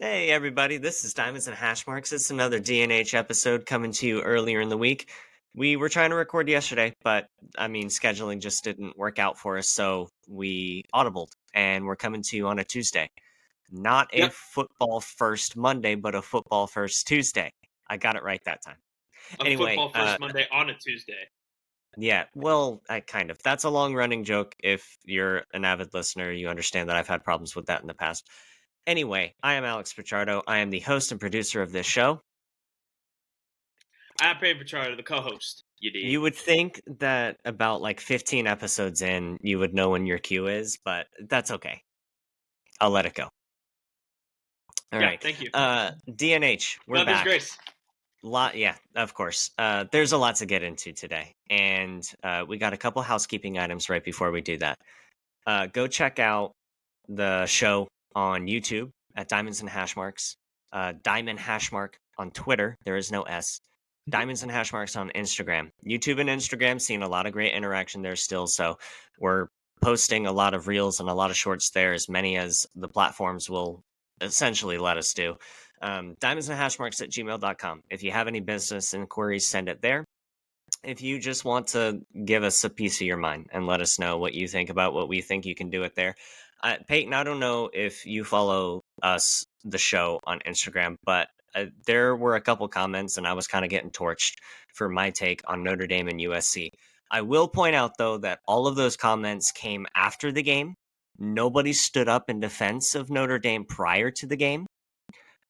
Hey everybody, this is Diamonds and Hashmarks. It's another DNH episode coming to you earlier in the week. We were trying to record yesterday, but scheduling just didn't work out for us, so we audibled and we're coming to you on a Tuesday. Not a Yep, football first Monday, but a football first Tuesday. I got it right that time. a Anyway, football first Monday on a Tuesday. yeah, well, I kind of. That's a long running joke. If you're an avid listener, you understand that I've had problems with that in the past. Anyway, I am Alex Pichardo. I am the host and producer of this show. I'm Payne Pichardo, the co-host. You You dig? would think that about like 15 episodes in, you would know when your cue is, but that's okay. I'll let it go. All Yeah, right. thank you. DNH, we're Mother's back. Grace. Yeah, of course. There's a lot to get into today, and we got a couple housekeeping items right before we do that. Go check out the show on YouTube at Diamonds and Hashmarks. Diamond Hashmark on Twitter. There is no S. Diamonds and Hashmarks on Instagram. YouTube and Instagram seeing a lot of great interaction there still. So we're posting a lot of reels and a lot of shorts there, as many as the platforms will essentially let us do. Diamonds and Hashmarks at gmail.com. If you have any business inquiries, send it there. If you just want to give us a piece of your mind and let us know what you think about what we think, you can do it there. Peyton, I don't know if you follow us, the show, on Instagram, but there were a couple comments, and I was kind of getting torched for my take on Notre Dame and USC. I will point out, though, that all of those comments came after the game. Nobody stood up in defense of Notre Dame prior to the game.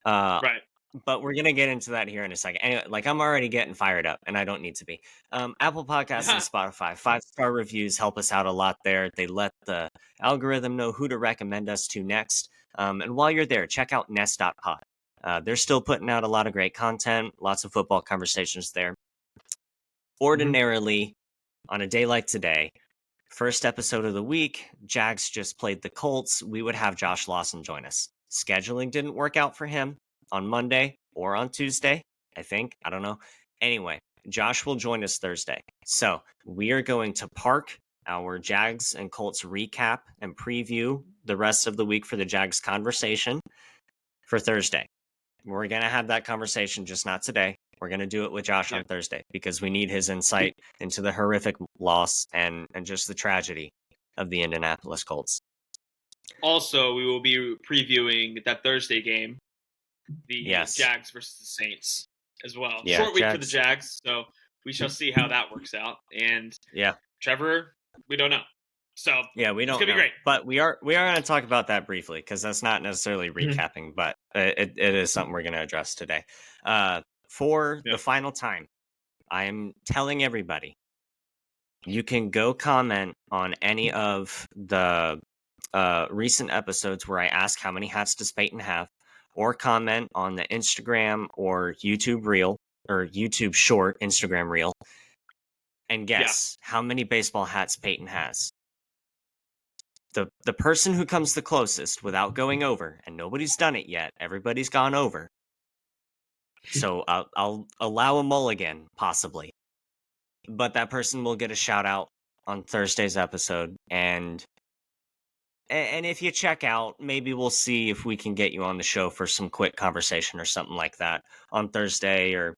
Uh, Right. but we're gonna get into that here in a second. Anyway, like I'm already getting fired up, and I don't need to be. Apple Podcasts and Spotify 5-star reviews help us out a lot there. They let the algorithm know who to recommend us to next. And while you're there, check out Nest.pod. They're still putting out a lot of great content, lots of football conversations there. Mhm. Ordinarily, on a day like today, first episode of the week, Jags just played the Colts. We would have Josh Lawson join us. Scheduling didn't work out for him on Monday or on Tuesday, I think. I don't know. Anyway, Josh will join us Thursday. So we are going to park our Jags and Colts recap and preview the rest of the week for the Jags conversation for Thursday. We're going to have that conversation, just not today. We're going to do it with Josh Yeah. on Thursday because we need his insight into the horrific loss and just the tragedy of the Indianapolis Colts. Also, we will be previewing that Thursday game, the Yes. Jags versus the Saints, as well. Yeah, Short week for the Jags. Jags, so we shall see how that works out. And Yeah. Trevor, we don't know. So Yeah, we it's don't gonna be know. great. But we are going to talk about that briefly because that's not necessarily Mhm. recapping, but it is something we're going to address today. For the Yep. final time, I am telling everybody you can go comment on any of the recent episodes where I ask how many hats does Peyton have, or comment on the Instagram or YouTube reel or YouTube short Instagram reel, and Yeah. guess how many baseball hats Peyton has. The person who comes the closest without going over, and nobody's done it yet, everybody's gone over. So I'll allow a mulligan, possibly. But that person will get a shout out on Thursday's episode, and if you check out, maybe we'll see if we can get you on the show for some quick conversation or something like that on Thursday or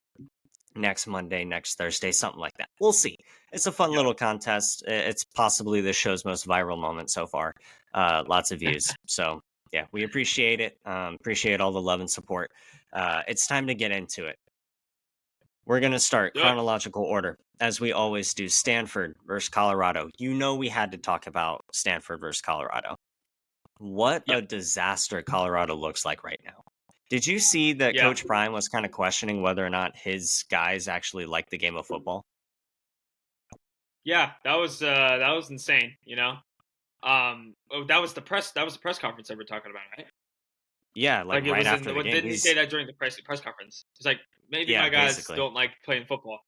next Monday, next Thursday, something like that. We'll see. It's a fun Yeah. little contest. It's possibly the show's most viral moment so far. Lots of views. So, yeah, we appreciate it. Appreciate all the love and support. It's time to get into it. We're going to start Do it. chronological order, as we always do. Stanford versus Colorado. You know, we had to talk about Stanford versus Colorado. What Yeah. a disaster Colorado looks like right now. Did you see that Yeah. Coach Prime was kind of questioning whether or not his guys actually like the game of football? Yeah. That was insane. That was the press conference that we're talking about, right? Yeah, like Like it right was in after the what game. didn't he say that during the press conference? It's like maybe Yeah, my guys basically. don't like playing football.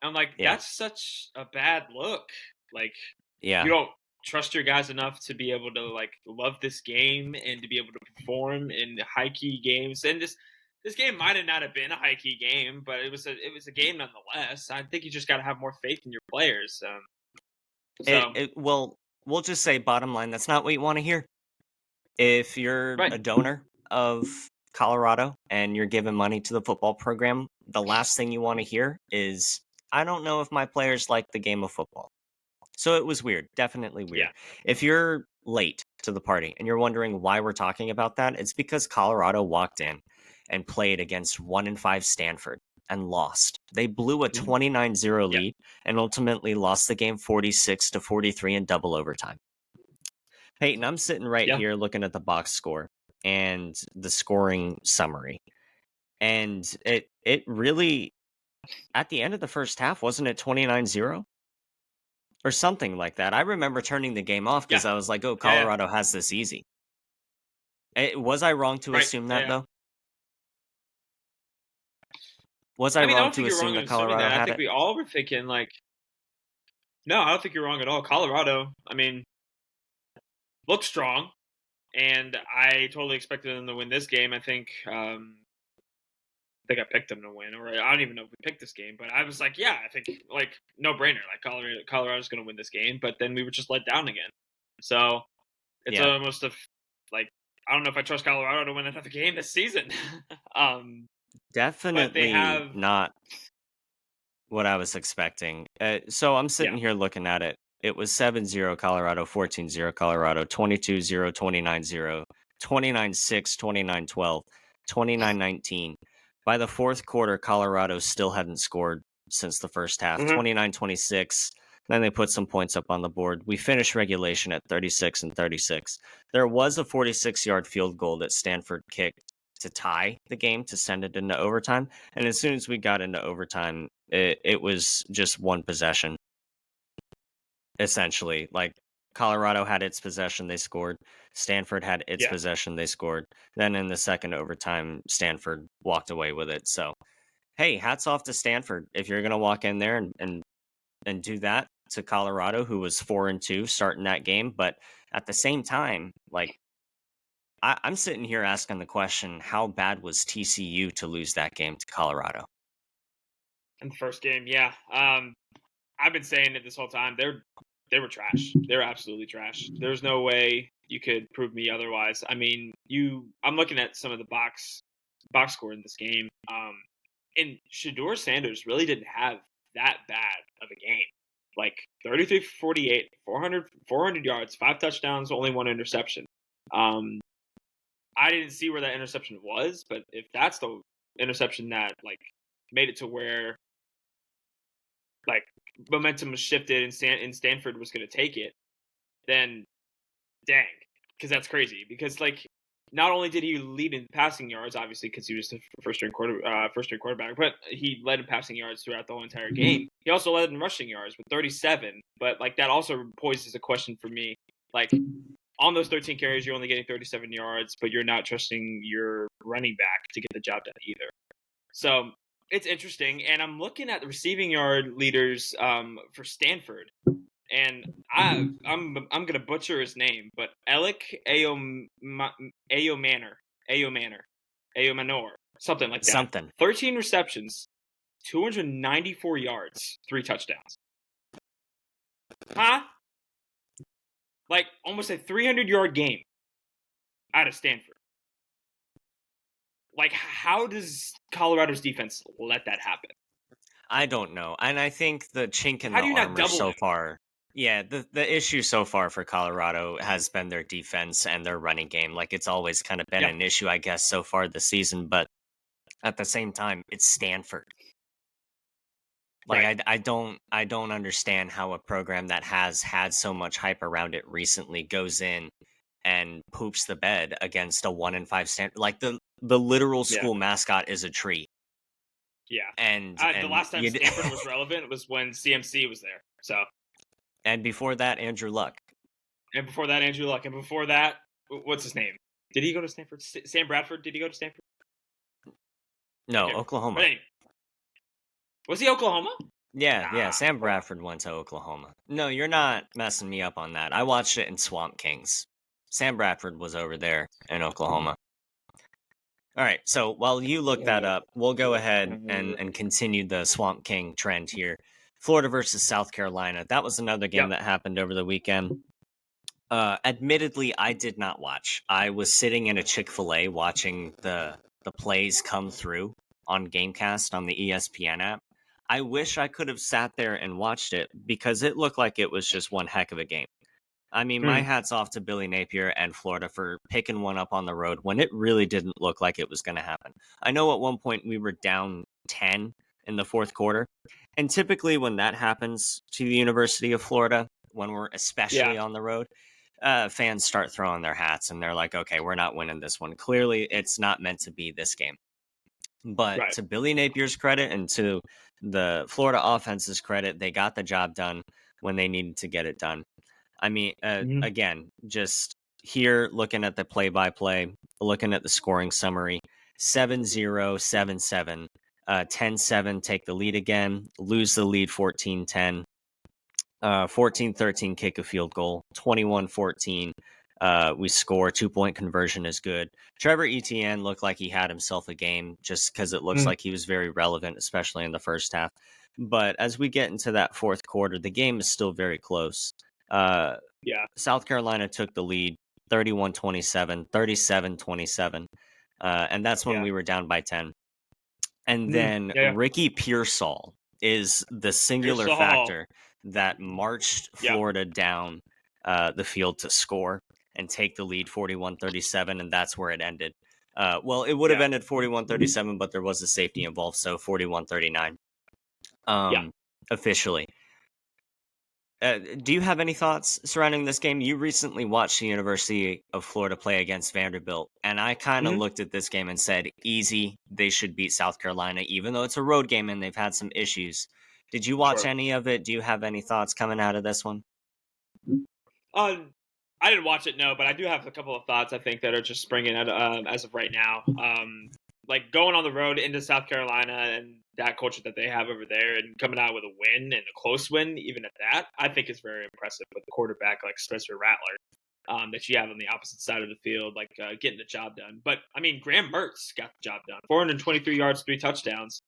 I'm like, Yeah. that's such a bad look. Like you Yeah. don't trust your guys enough to be able to like love this game and to be able to perform in high key games. And this game might have not have been a high key game, but it was a game nonetheless. I think you just got to have more faith in your players. So Well, we'll just say bottom line, that's not what you want to hear. If you're right, a donor of Colorado and you're giving money to the football program, the last thing you want to hear is, I don't know if my players like the game of football. So it was weird, definitely weird. Yeah. If you're late to the party and you're wondering why we're talking about that, it's because Colorado walked in and played against 1-5 Stanford and lost. They blew a Mhm. 29-0 Yeah. lead and ultimately lost the game 46-43 in double overtime. Peyton, I'm sitting right Yeah. here looking at the box score and the scoring summary. And it really, at the end of the first half, wasn't it 29-0 or something like that? I remember turning the game off Yeah. because I was like, "Oh, Yeah. Yeah. Colorado has this easy." Was I wrong to Right. assume Yeah. that Yeah. though? Was I I mean, I wrong don't to think you're wrong assume in that assuming Colorado that. I had think it? we all were thinking like, no, I don't think you're wrong at all. Colorado, I mean, looks strong, and I totally expected them to win this game. I think I picked them to win, or I don't even know if we picked this game, but I was like, yeah, I think like no brainer, like Colorado's going to win this game. But then we were just let down again. So it's Yeah, almost like I don't know if I trust Colorado to win another game this season. um, but they definitely have, not what I was expecting. So I'm yeah. sitting here looking at it. It was 7-0 Colorado, 14-0 Colorado, 22-0, 29-0, 29-6, 29-12, 29-19. By the fourth quarter, Colorado still hadn't scored since the first half. Hmm. 29-26. Then they put some points up on the board. We finished regulation at 36-36. There was a 46-yard field goal that Stanford kicked to tie the game to send it into overtime. And as soon as we got into overtime, it was just one possession, essentially. Like Colorado had its possession, they scored. Stanford had its Yeah. possession, they scored. Then in the second overtime, Stanford walked away with it. So, hey, hats off to Stanford if you're going to walk in there and do that to Colorado, who was 4-2 starting that game. But at the same time, like, I'm sitting here asking the question, how bad was TCU to lose that game to Colorado? In the first game, yeah. I've been saying it this whole time. They were trash. They were absolutely trash. There's no way you could prove me otherwise. I mean, I'm looking at some of the box score in this game. And Shador Sanders really didn't have that bad of a game. Like 33 for 48, 400 yards, 5 touchdowns, only one interception. Um, I didn't see where that interception was, but if that's the interception that like made it to where like momentum was shifted and Stanford was going to take it, then dang, because that's crazy. Because like not only did he lead in passing yards, obviously because he was the first string quarterback, but he led in passing yards throughout the whole entire game. He also led in rushing yards with 37. But like that also poses a question for me, like. On those 13 carries, you're only getting 37 yards, but you're not trusting your running back to get the job done either. So it's interesting, and I'm looking at the receiving yard leaders for Stanford, and I'm gonna butcher his name, but Alec Ayomanor, Ayomanor, Ayomanor, something like that. Something. 13 receptions, 294 yards, 3 touchdowns. Huh? Like almost a 300-yard game out of Stanford. Like, how does Colorado's defense let that happen? I don't know. And I think the chink in How the do you not armor double so him? far, yeah, the issue so far for Colorado has been their defense and their running game. Like it's always kind of been Yeah, an issue, I guess, so far this season. But at the same time, it's Stanford. Like right. I don't understand how a program that has had so much hype around it recently goes in and poops the bed against a 1-5 Stanford. Like the literal Yeah, school mascot is a tree, yeah. and The and last time you Stanford was relevant was when CMC was there. So, and before that, Andrew Luck. and before that, Andrew Luck, and before that, what's his name? Did he go to Stanford? Sam Bradford? Did he go to Stanford? I No, can't remember. But Oklahoma. anyway, was he Oklahoma? Yeah, Nah. Sam Come on. Bradford went to Oklahoma. No, you're not messing me up on that. I watched it in Swamp Kings. Sam Bradford was over there in Oklahoma. All right, so while you look that up, we'll go ahead and continue the Swamp King trend here. Florida versus South Carolina. That was another game Yep. that happened over the weekend. Admittedly, I did not watch. I was sitting in a Chick-fil-A watching the plays come through on Gamecast on the ESPN app. I wish I could have sat there and watched it because it looked like it was just one heck of a game. I mean, my Mm, hat's off to Billy Napier and Florida for picking one up on the road when it really didn't look like it was going to happen. I know at one point we were down 10 in the fourth quarter. And typically, when that happens to the University of Florida, when we're yeah, especially on the road, fans start throwing their hats and they're like, okay, we're not winning this one. Clearly, it's not meant to be this game. But right. to Billy Napier's credit and to the Florida offense's credit, they got the job done when they needed to get it done. I mean, Mhm. again, just here looking at the play by play, looking at the scoring summary 7-0, 7-7, 10-7, take the lead again, lose the lead 14-10, 14-13, kick a field goal, 21-14. We score 2-point conversion is good. Trevor Etienne looked like he had himself a game just because it looks Mm, like he was very relevant, especially in the first half. But as we get into that fourth quarter, the game is still very close. Uh, yeah. South Carolina took the lead 31-27, 37-27. And that's when Yeah. we were down by 10. And Mm, then yeah. Yeah. Ricky Pearsall is the Here's singular all. factor that marched Yeah. Florida down the field to score and take the lead 41-37, and that's where it ended. Well, it would have Yeah. ended 41-37, but there was a safety involved, so 41-39 Yeah. officially. Do you have any thoughts surrounding this game? You recently watched the University of Florida play against Vanderbilt, and I kind of Mhm. looked at this game and said, easy, they should beat South Carolina, even though it's a road game and they've had some issues. Did you watch Sure. any of it? Do you have any thoughts coming out of this one? Uh, I didn't watch it, no, but I do have a couple of thoughts I think that are just springing out as of right now. Like going on the road into South Carolina and that culture that they have over there, and coming out with a win and a close win, even at that, I think is very impressive with the quarterback like Spencer Rattler. That you have on the opposite side of the field, like getting the job done. But I mean, Graham Mertz got the job done. 423 yards, 3 touchdowns.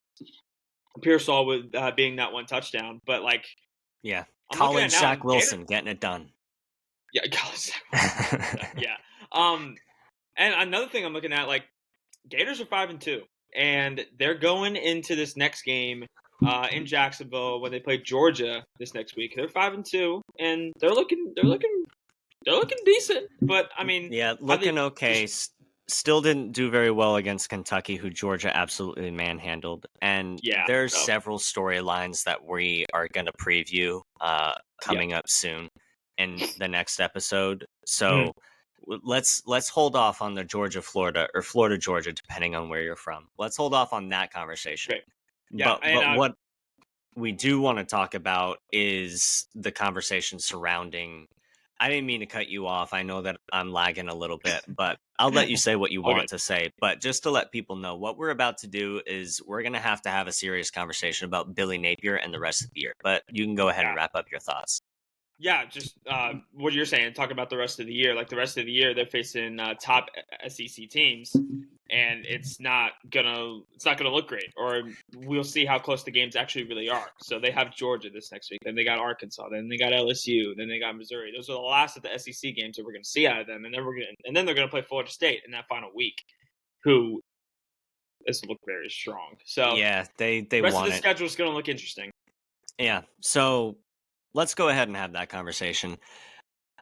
Pearsall with being that one touchdown. But like, Yeah. I'm looking at College now, Zach and Gator. Wilson getting it done. Yeah, God, yeah. Um, and another thing I'm looking at, like Gators are 5-2, and they're going into this next game in Jacksonville when they play Georgia this next week. They're 5-2, and they're looking decent. But I mean, Yeah, have they looking okay. just Still didn't do very well against Kentucky, who Georgia absolutely manhandled. And yeah, there's no, several storylines that we are going to preview yeah, coming up soon in the next episode. mhm, So let's hold off on the Georgia Florida or Florida Georgia, depending on where you're from. Let's hold off on that conversation. great, yeah, But and what we do want to talk about is the conversation surrounding. I didn't mean to cut you off. I know that I'm lagging a little bit, but I'll let you say what you all want good, to say. But just to let people know, what we're about to do is we're going to have a serious conversation about Billy Napier and the rest of the year. But you can go ahead and yeah. wrap up your thoughts. Yeah, just what you're saying. Talk about the rest of the year. Like the rest of the year, they're facing top SEC teams, and it's not gonna look great. Or we'll see how close the games actually really are. So they have Georgia this next week. Then they got Arkansas. Then they got LSU. Then they got Missouri. Those are the last of the SEC games that we're gonna see out of them. And then they're gonna play Florida State in that final week, who has looked very strong. So Yeah, they the rest of the want it. schedule is gonna look interesting. Yeah. So let's go ahead and have that conversation.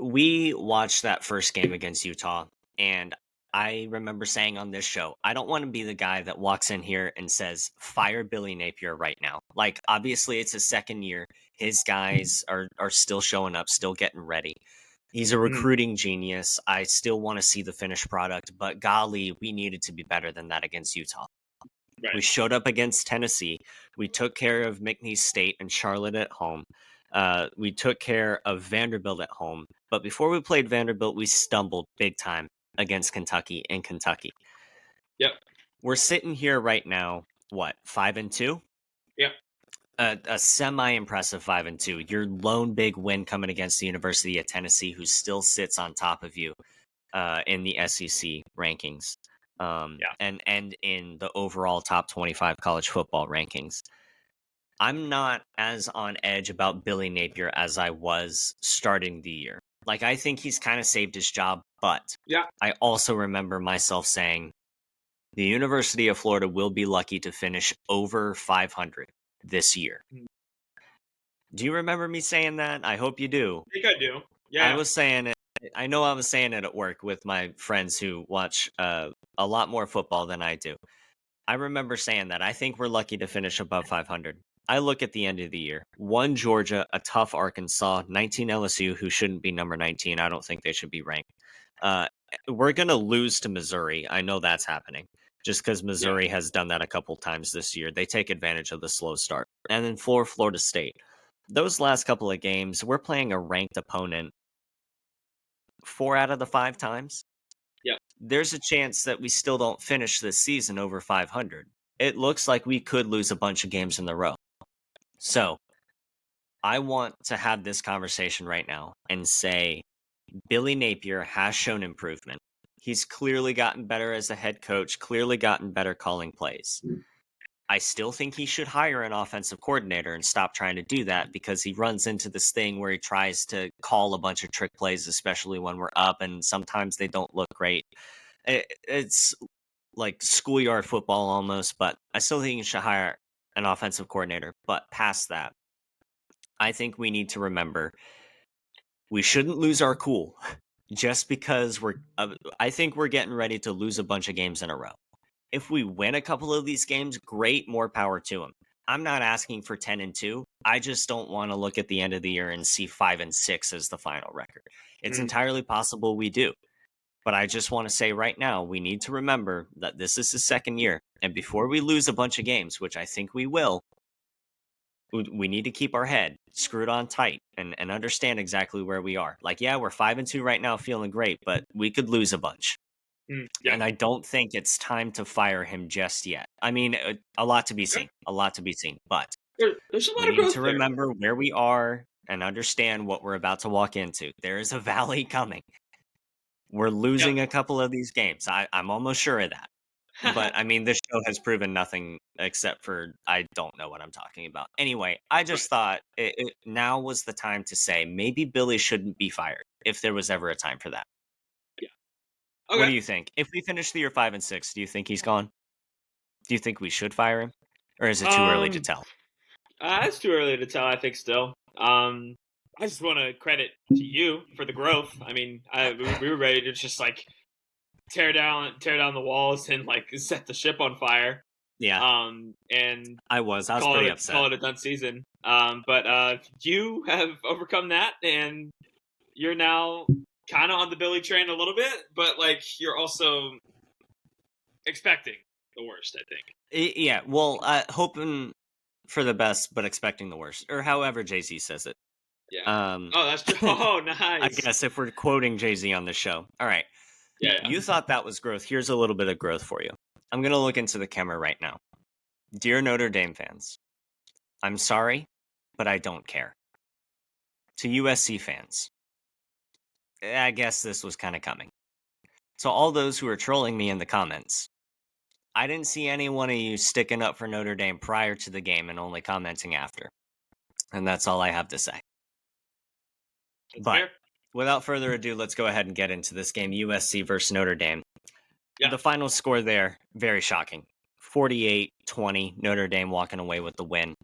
We watched that first game against Utah, and I remember saying on this show, I don't want to be the guy that walks in here and says, fire Billy Napier right now. Like, obviously, it's his second year. His guys are still showing up, still getting ready. He's a Mhm, recruiting genius. I still want to see the finished product, but golly, we needed to be better than that against Utah. We right. showed up against Tennessee. We took care of McNeese State and Charlotte at home. We took care of Vanderbilt at home. But before we played Vanderbilt, we stumbled big time against Kentucky in Kentucky. Yep. We're sitting here right now, what, 5-2? Yep. A semi-impressive 5-2. Your lone big win coming against the University of Tennessee, who still sits on top of you in the SEC rankings, Yeah. and in the overall top 25 college football rankings. I'm not as on edge about Billy Napier as I was starting the year. Like, I think he's kind of saved his job, but Yeah. I also remember myself saying the University of Florida will be lucky to finish over 500 this year. Mm. Do you remember me saying that? I hope you do. I think I do. I Yeah. was saying it. I know I was saying it at work with my friends who watch a lot more football than I do. I remember saying that. I think we're lucky to finish above 500. I look at the end of the year. 1 Georgia, a tough Arkansas, 19 LSU, who shouldn't be number 19. I don't think they should be ranked. Uh, we're going to lose to Missouri. I know that's happening just because Yeah. Missouri has done that a couple times this year. They take advantage of the slow start. And then for Florida State, those last couple of games, we're playing a ranked opponent 4 out of the 5 times. Yeah. There's a chance that we still don't finish this season over 500. It looks like we could lose a bunch of games in a row. So I want to have this conversation right now and say Billy Napier has shown improvement. He's clearly gotten better as a head coach, clearly gotten better calling plays. I still think he should hire an offensive coordinator and stop trying to do that because he runs into this thing where he tries to call a bunch of trick plays, especially when we're up, and sometimes they don't look great. It's like schoolyard football almost, but I still think he should hire an offensive coordinator. But past that, I think we need to remember we shouldn't lose our cool just because I think we're getting ready to lose a bunch of games in a row. If we win a couple of these games, great, more power to them. I'm not asking for 10-2. I just don't want to look at the end of the year and see 5-6 as the final record. It's Mm. entirely possible we do. But I just want to say right now, we need to remember that this is his second year. And before we lose a bunch of games, which I think we will, we need to keep our head screwed on tight and understand exactly where we are. Like, yeah, we're 5-2 right now, feeling great, but we could lose a bunch. Yeah. And I don't think it's time to fire him just yet. I mean, a lot to be Okay. seen, a lot to be seen. But There's a we lot of need growth to there. remember where we are and understand what we're about to walk into. There is a valley coming. We're Yep. losing a couple of these games. I'm almost sure of that. But I mean, this show has proven nothing except for I don't know what I'm talking about. Anyway, I Right. just thought now was the time to say maybe Billy shouldn't be fired if there was ever a time for that. Yeah. What do Okay. you think? If we finish the year 5-6, do you think he's gone? Do you think we should fire him, or is it too early to Um, tell? it's too early to tell. I think still. I just want to credit to you for the growth. I mean, we were ready to just like tear down the walls and like set the ship on fire. Yeah, And I was. I was call pretty it upset. call it a done season. But you have overcome that, and you're now kind of on the Billy train a little bit, but like you're also expecting the worst. I think. Yeah, well, hoping for the best, but expecting the worst, or however Jay Z says it. Yeah. Um, Oh, that's true. Oh, I nice. guess if we're quoting Jay Z on the show. All right. Yeah, yeah. You thought that was growth. Here's a little bit of growth for you. I'm going to look into the camera right now. Dear Notre Dame fans, I'm sorry, but I don't care. To USC fans, I guess this was kind of coming. So, all those who are trolling me in the comments, I didn't see any one of you sticking up for Notre Dame prior to the game and only commenting after. And that's all I have to say. That's But fair. without further ado, let's go ahead and get into this game USC versus Notre Dame. Yeah. The final score there, very shocking. 48-20, Notre Dame walking away with the win.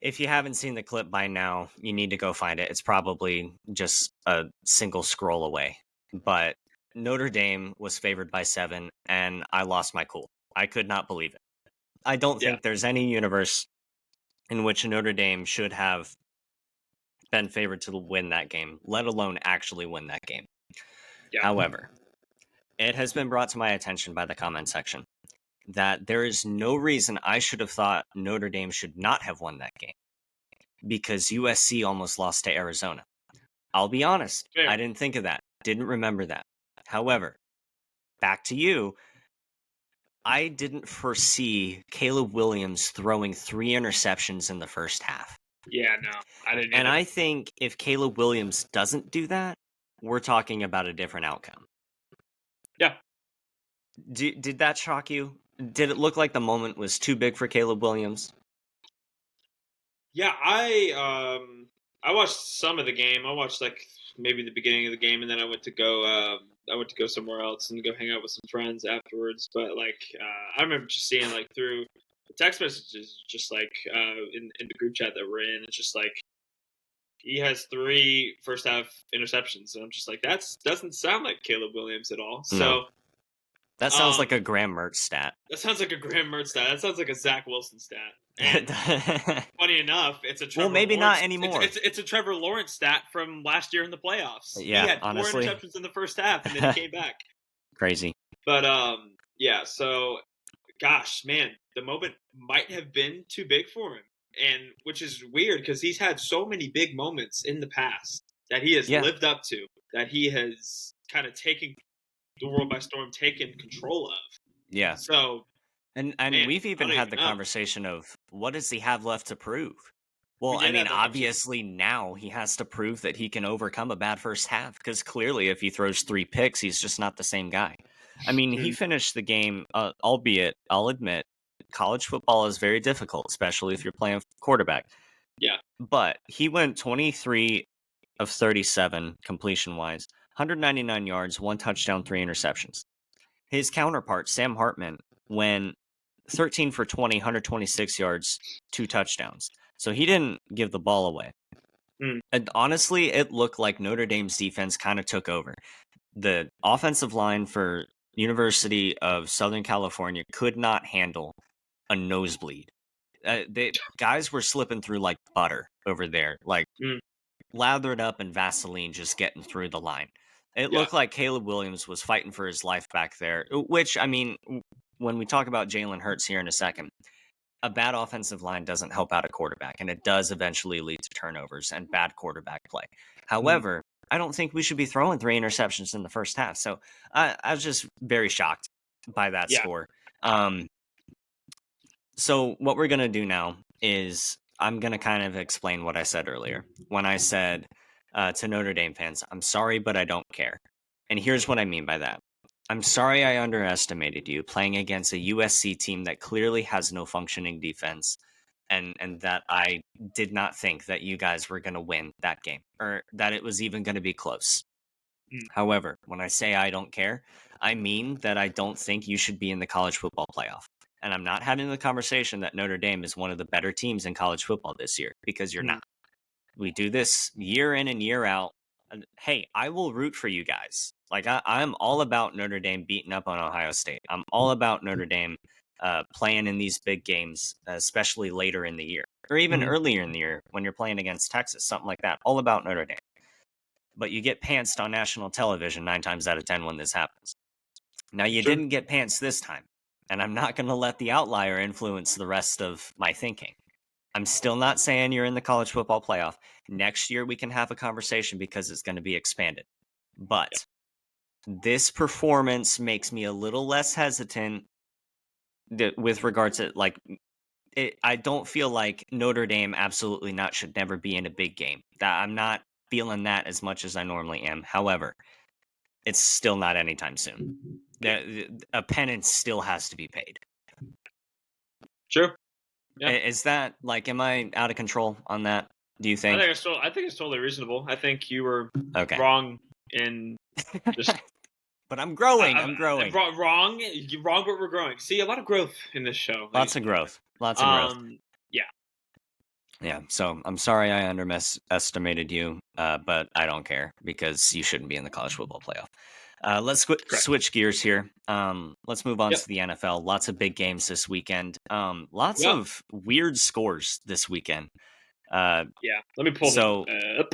If you haven't seen the clip by now, you need to go find it. It's probably just a single scroll away. But Notre Dame was favored by 7, and I lost my cool. I could not believe it. I don't Yeah. think there's any universe in which Notre Dame should have been favored to win that game, let alone actually win that game. Yeah. However, it has been brought to my attention by the comment section that there is no reason I should have thought Notre Dame should not have won that game because USC almost lost to Arizona. I'll be honest, I Fair. didn't think of that, didn't remember that. However, back to you, I didn't foresee Caleb Williams throwing 3 interceptions in the first half. Yeah. No, I didn't And either. I think if Caleb Williams doesn't do that, we're talking about a different outcome. Yeah. Did that shock you? Did it look like the moment was too big for Caleb Williams? Yeah. I watched some of the game. I watched like maybe the beginning of the game, and then I went to go somewhere else and go hang out with some friends afterwards. But like I remember just seeing like through the text messages, just like in the group chat that we're in, it's just like he has 3 first half interceptions, and I'm just like that doesn't sound like Caleb Williams at all. No. So That sounds like a um, Graham Mertz stat. that sounds like a Graham Mertz stat. That sounds like a Zach Wilson stat. And funny enough, it's a Well, Trevor maybe not Lawrence. anymore. It's a Trevor Lawrence stat from last year in the playoffs. He Yeah, had 4 honestly. interceptions in the first half, and then he came back. Crazy. But yeah. So, gosh, man, the moment might have been too big for him, and which is weird because he's had so many big moments in the past that he has Yeah. lived up to, that he has kind of taken the world by storm, taken control of. Yeah. So, And man, we've I even don't had even the know. conversation of what does he have left to prove? We Well, I did mean, have that conversation. obviously now he has to prove that he can overcome a bad first half because clearly if he throws 3 picks, he's just not the same guy. I mean, he Mm, finished the game, albeit I'll admit college football is very difficult, especially if you're playing quarterback. yeah. But he went 23 of 37 completion wise, 199 yards, 1 touchdown, 3 interceptions. His counterpart, Sam Hartman, went 13 for 20, 126 yards, 2 touchdowns. So he didn't give the ball away. Mm, And honestly, it looked like Notre Dame's defense kind of took over. The offensive line for University of Southern California could not handle a nosebleed. The guys were slipping through like butter over there, like mm, lathered up in Vaseline, just getting through the line. It yeah. looked like Caleb Williams was fighting for his life back there, which, I mean, when we talk about Jalen Hurts here in a second, a bad offensive line doesn't help out a quarterback, and it does eventually lead to turnovers and bad quarterback play. Mm, However, I don't think we should be throwing 3 interceptions in the first half. So I was just very shocked by that yeah. score. So what we're going to do now is I'm going to kind of explain what I said earlier when I said to Notre Dame fans, I'm sorry, but I don't care. And here's what I mean by that. I'm sorry I underestimated you playing against a USC team that clearly has no functioning defense, and that I did not think that you guys were going to win that game or that it was even going to be close. Mm, However, when I say I don't care, I mean that I don't think you should be in the college football playoff. And I'm not having the conversation that Notre Dame is one of the better teams in college football this year, because you're mm, not. We do this year in and year out. And hey, I will root for you guys. Like, I'm all about Notre Dame beating up on Ohio State. I'm all about Notre Dame playing in these big games, especially later in the year or even mhm. earlier in the year when you're playing against Texas, something like that. All about Notre Dame. But you get pantsed on national television 9 times out of 10 when this happens. Now, you Sure. didn't get pants this time, and I'm not going to let the outlier influence the rest of my thinking. I'm still not saying you're in the college football playoff. Next year, we can have a conversation because it's going to be expanded. Yeah. But this performance makes me a little less hesitant with regards to, like, I don't feel like Notre Dame absolutely not should never be in a big game. That I'm not feeling that as much as I normally am. However, it's still not anytime soon. Yeah. A penance still has to be paid. Sure. Yeah. Is that like, am I out of control on that? Do you think? I think it's totally reasonable. I think you were Okay. wrong in just But I'm growing. I'm growing. wrong. You're wrong, but we're growing. See, a lot of growth in this show, ladies Lots of and gentlemen. growth. Lots of growth. Yeah. Yeah. So I'm sorry I underestimated you, but I don't care because you shouldn't be in the college football playoff. Let's Correct. switch gears here. Let's move on Yep. to the NFL. Lots of big games this weekend. Lots Yep. of weird scores this weekend. Uh, Yeah. Let me pull them so up.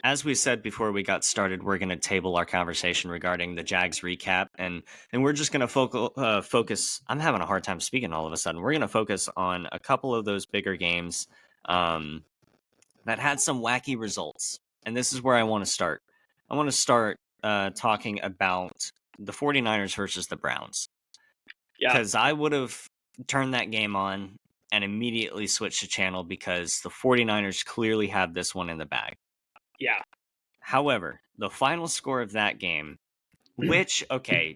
as we said before we got started, we're going to table our conversation regarding the Jags recap, and we're just going to focus. I'm having a hard time speaking all of a sudden. We're going to focus on a couple of those bigger games that had some wacky results, and this is where I want to start. I want to start talking about the 49ers versus the Browns, Yeah. because I would have turned that game on and immediately switched the channel because the 49ers clearly have this one in the bag. Yeah. However, the final score of that game, which, okay,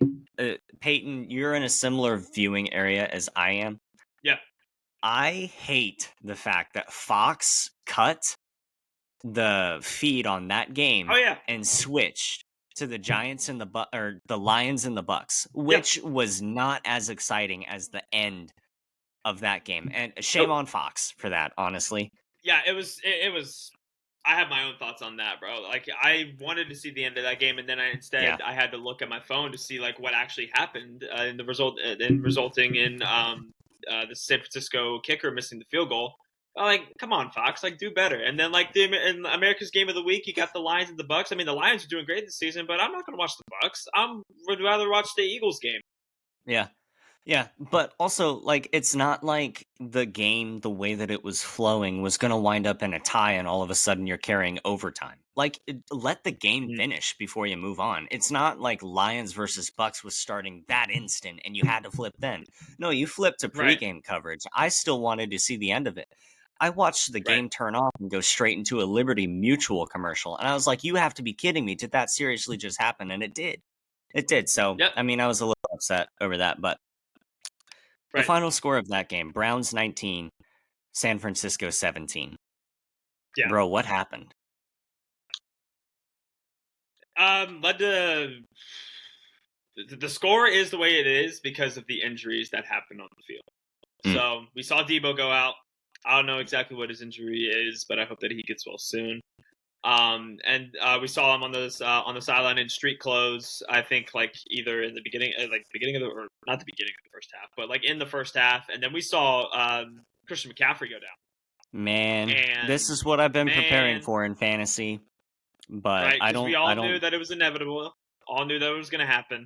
Peyton, you're in a similar viewing area as I am. Yeah. I hate the fact that Fox cut the feed on that game Oh yeah, and switched to the Giants and or the Lions and the Bucks, yep. which was not as exciting as the end of that game. And shame Nope. on Fox for that, honestly. Yeah, it was. I have my own thoughts on that, bro. Like, I wanted to see the end of that game, and then Yeah. I had to look at my phone to see like what actually happened in the result, and resulting in the San Francisco kicker missing the field goal. Like, come on, Fox, like do better. And then like in America's Game of the Week, you got the Lions and the Bucks. I mean, the Lions are doing great this season, but I'm not going to watch the Bucks. Would rather watch the Eagles game. Yeah. Yeah, but also, like, it's not like the game, the way that it was flowing, was going to wind up in a tie and all of a sudden you're carrying overtime. Like, let the game Mm, finish before you move on. It's not like Lions versus Bucks was starting that instant and you had to flip then. No, you flipped to right, pregame coverage. I still wanted to see the end of it. I watched the right. game turn off and go straight into a Liberty Mutual commercial. And I was like, you have to be kidding me. Did that seriously just happen? And it did. It did. So, Yep, I mean, I was a little upset over that, but the right. final score of that game, Browns 19, San Francisco 17. Yeah. Bro, what happened? Led to the score is the way it is because of the injuries that happened on the field. Mm, So we saw Debo go out. I don't know exactly what his injury is, but I hope that he gets well soon. And we saw him on the sideline in street clothes. I think like either in the beginning, beginning of the or not the beginning of the first half, but like in the first half. And then we saw Christian McCaffrey go down. man, this And is what I've been preparing man, for in fantasy, but right, because we I all knew don't, that it was inevitable. All knew that it was going to happen.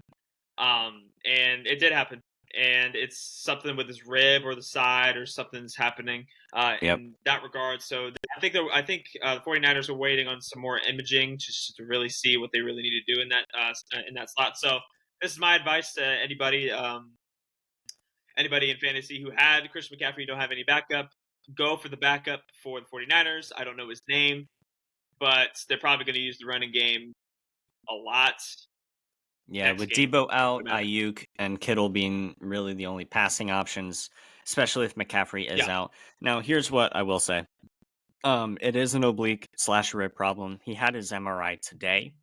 And it did happen. And it's something with his rib or the side or something's happening yep, in that regard. So I think the 49ers are waiting on some more imaging just to really see what they really need to do in that slot. So this is my advice to anybody in fantasy who had Christian McCaffrey, you don't have any backup. Go for the backup for the 49ers. I don't know his name, but they're probably going to use the running game a lot yeah, next with game. Debo I would out, imagine. Ayuk and Kittle being really the only passing options, especially if McCaffrey is Yeah, out. Now, here's what I will say. It is an oblique slash rib problem. He had his MRI today.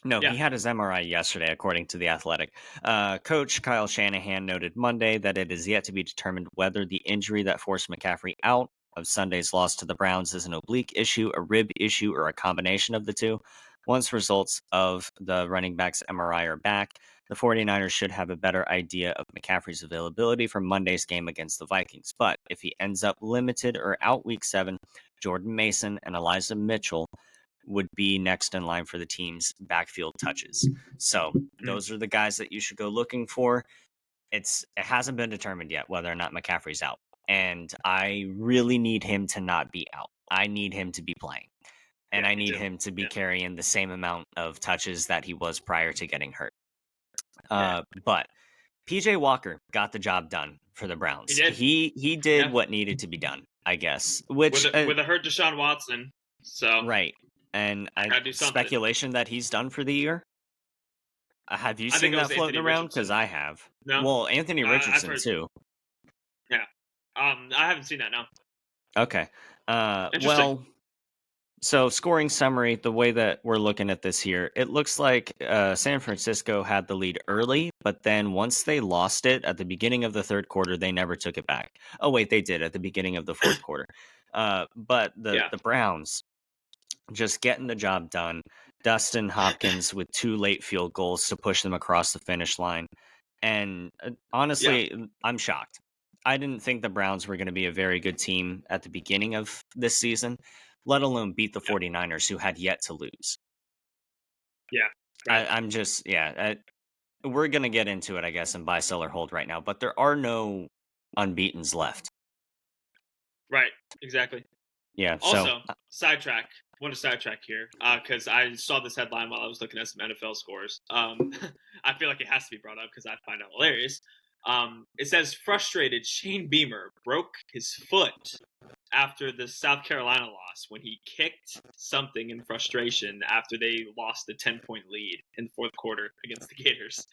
No, yeah, he had his MRI yesterday, according to The Athletic. Coach Kyle Shanahan noted Monday that it is yet to be determined whether the injury that forced McCaffrey out of Sunday's loss to the Browns is an oblique issue, a rib issue, or a combination of the two. Once results of the running back's MRI are back, the 49ers should have a better idea of McCaffrey's availability for Monday's game against the Vikings. But if he ends up limited or out week 7, Jordan Mason and Elijah Mitchell would be next in line for the team's backfield touches. So mm, those are the guys that you should go looking for. It hasn't been determined yet whether or not McCaffrey's out. And I really need him to not be out. I need him to be playing. yeah, And I me need too. him to be Yeah, carrying the same amount of touches that he was prior to getting hurt. yeah, But PJ Walker got the job done for the he Browns. did. He did Yeah, what needed to be done, I guess. Which with a hurt Deshaun Watson, so right. And I gotta do something. speculation that he's done for the year. Have you I think seen it that was floating Anthony around? Because Richardson. I have. No, Well, Anthony I've Richardson heard. too. Yeah, I haven't seen that. No, Okay. interesting. Well, so scoring summary, the way that we're looking at this here, it looks like San Francisco had the lead early, but then once they lost it at the beginning of the third quarter, they never took it back. Oh wait, they did at the beginning of the fourth quarter. But Yeah, the Browns just getting the job done. Dustin Hopkins with 2 late field goals to push them across the finish line. And yeah, honestly, I'm shocked. I didn't think the Browns were going to be a very good team at the beginning of this season, let alone beat the yeah, 49ers, who had yet to lose. yeah. Right, I'm just, yeah, we're going to get into it, I guess, in buy, sell, or hold right now, but there are no unbeatens left. right. Exactly. Yeah, so, Also, sidetrack. Want to sidetrack here because I saw this headline while I was looking at some NFL scores. I feel like it has to be brought up because I find it hilarious. It says frustrated Shane Beamer broke his foot after the South Carolina loss when he kicked something in frustration after they lost a 10-point lead in the fourth quarter against the Gators.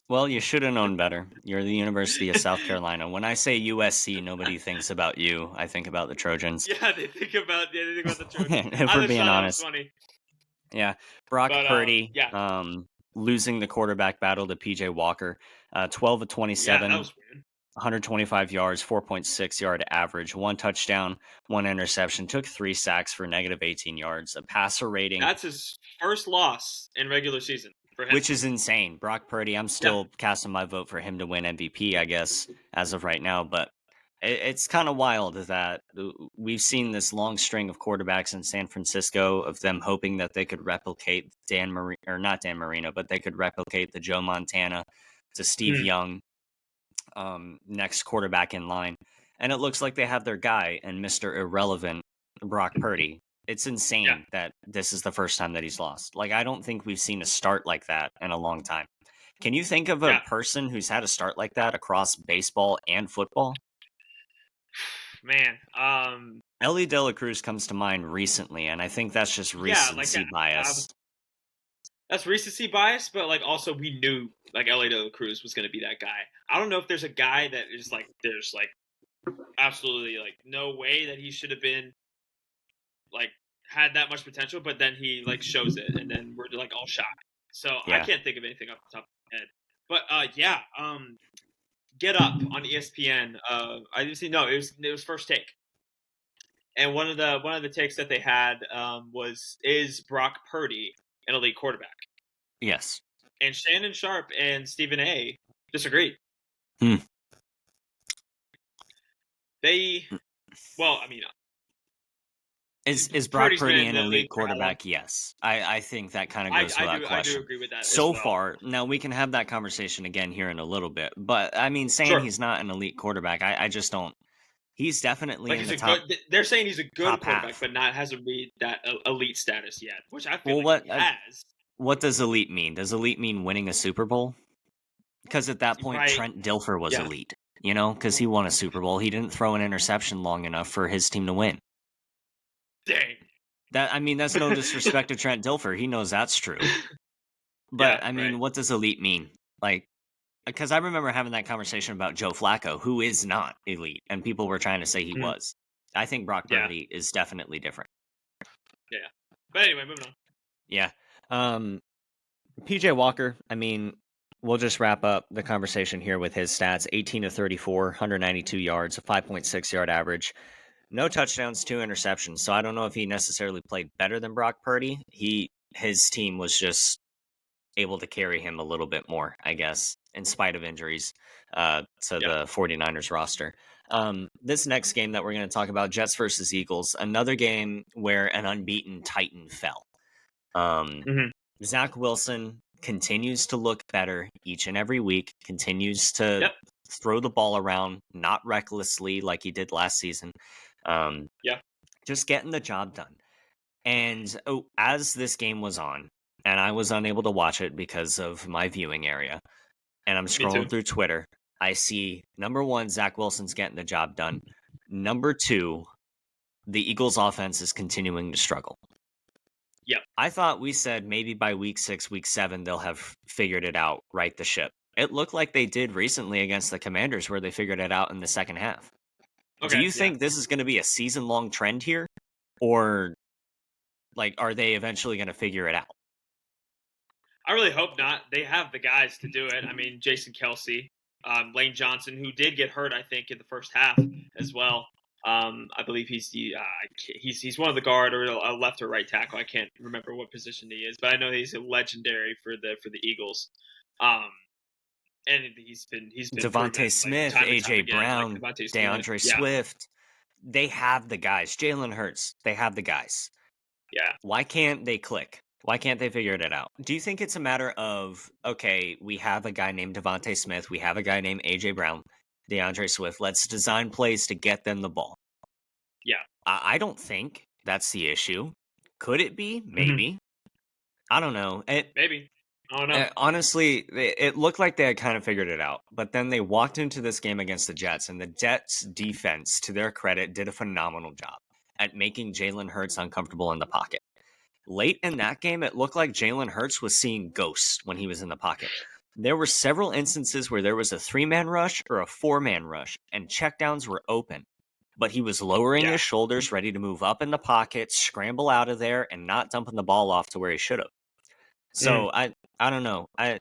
Well, you should have known better. You're the University of South Carolina. When I say USC, nobody thinks about you. I think about the Trojans. They think about the Trojans. If I we're just being thought that was honest. funny. Yeah. Brock But Purdy, yeah, losing the quarterback battle to PJ Walker, 12 of yeah, that 27, was weird. 125 yards, 4.6 yard average, one touchdown, one interception, took 3 sacks for negative 18 yards, a passer rating, That's his first loss in regular season for him. which is insane. Brock Purdy, I'm Yeah. still casting my vote for him to win MVP, I guess, as of right now. But it's kind of wild that we've seen this long string of quarterbacks in San Francisco of them hoping that they could replicate Dan Marino, or not Dan Marino, but they could replicate the Joe Montana to Steve Mhm. Young next quarterback in line. And it looks like they have their guy and Mr. Irrelevant, Brock Purdy. It's Yeah. insane that this is the first time that he's lost. Like, I don't think we've seen a start like that in a long time. Can you think of a Yeah. person who's had a start like that across baseball and football? Man. Ellie De La Cruz comes to mind recently, and I think that's just Yeah, recency bias. that's recency bias, but like also we knew like LA De La Cruz was going to be that guy. I don't know if there's a guy that is like there's like absolutely like no way that he should have been like had that much potential, but then he like shows it, and then we're like all shocked. So I Yeah. can't think of anything off the top of my head. But yeah, Get Up on ESPN. I didn't see. No, it was First Take, and one of the takes that they had was is Brock Purdy an elite quarterback? Yes. And Shannon Sharp and Stephen A disagreed. Hmm. They, well, I mean, Is Brock Purdy's been Purdy in an the league elite for how long? quarterback? Yes. I think that kind of I, goes I without do I do question. agree with that as So well. far, now we can have that conversation again here in a little bit. But I mean, saying Sure, he's not an elite quarterback, I just don't. He's definitely like in he's the a good. top They're saying he's a good top quarterback, half. but not hasn't reached that elite status yet, which I feel Well, like he has. what does elite mean? Does elite mean winning a Super Bowl? Because at that point, Right? Trent Dilfer was Yeah. elite. You know, because he won a Super Bowl. He didn't throw an interception long enough for his team to win. Dang. That I mean, that's no disrespect to Trent Dilfer. He knows that's true. Yeah. But I Right. mean, what does elite mean? Like, because I remember having that conversation about Joe Flacco, who is not elite, and people were trying to say he Mhm. was. I think Brock Yeah. Purdy is definitely different. Yeah. But anyway, moving on. Yeah. PJ Walker, I mean, we'll just wrap up the conversation here with his stats 18 to 34, 192 yards, a 5.6 yard average, no touchdowns, two interceptions. So I don't know if he necessarily played better than Brock Purdy. His team was just able to carry him a little bit more, I guess, in spite of injuries to Yeah. the 49ers roster. This next game that we're going to talk about, Jets versus Eagles, another game where an unbeaten Titan fell. Hmm. Zach Wilson continues to look better each and every week, continues to Yep. throw the ball around, not recklessly like he did last season. Um, Yeah. just getting the job done. And as this game was on, and I was unable to watch it because of my viewing area, and I'm Me too. scrolling through Twitter, I see number one, Zach Wilson's getting the job done. Number two, the Eagles offense is continuing to struggle. Yep. I thought we said maybe by week 6, week 7, they'll have figured it out, right the ship. It looked like they did recently against the Commanders where they figured it out in the second half. Do Okay. you Yeah. think this is going to be a season long trend here? Or like are they eventually going to figure it out? I really hope not. They have the guys to do it. I mean, Jason Kelsey, Lane Johnson, who did get hurt, I think, in the first half as well. I believe he's one of the guard or a left or right tackle. I can't remember what position he is, but I know he's a legendary for the Eagles. Um, and he's been Devontae proven like Smith, time and time AJ again, like Brown, Devontae Smith. DeAndre Yeah, Swift. They have the guys. Jalen Hurts, they have the guys. yeah. Why can't they click? Why can't they figure it out? Do you think it's a matter of, okay, we have a guy named Devontae Smith, we have a guy named AJ Brown, DeAndre Swift, let's design plays to get them the ball? Yeah. I don't think that's the issue. Could it be? Hmm. Maybe. I don't know. Maybe. I don't know. Honestly, it looked like they had kind of figured it out, but then they walked into this game against the Jets, and the Jets defense, to their credit, did a phenomenal job at making Jalen Hurts uncomfortable in the pocket. Late in that game, it looked like Jalen Hurts was seeing ghosts when he was in the pocket. There were several instances where there was a 3-man rush or a 4-man rush, and checkdowns were open. But he was lowering Yeah. his shoulders, ready to move up in the pocket, scramble out of there, and not dumping the ball off to where he should have. Mm. So I don't know. I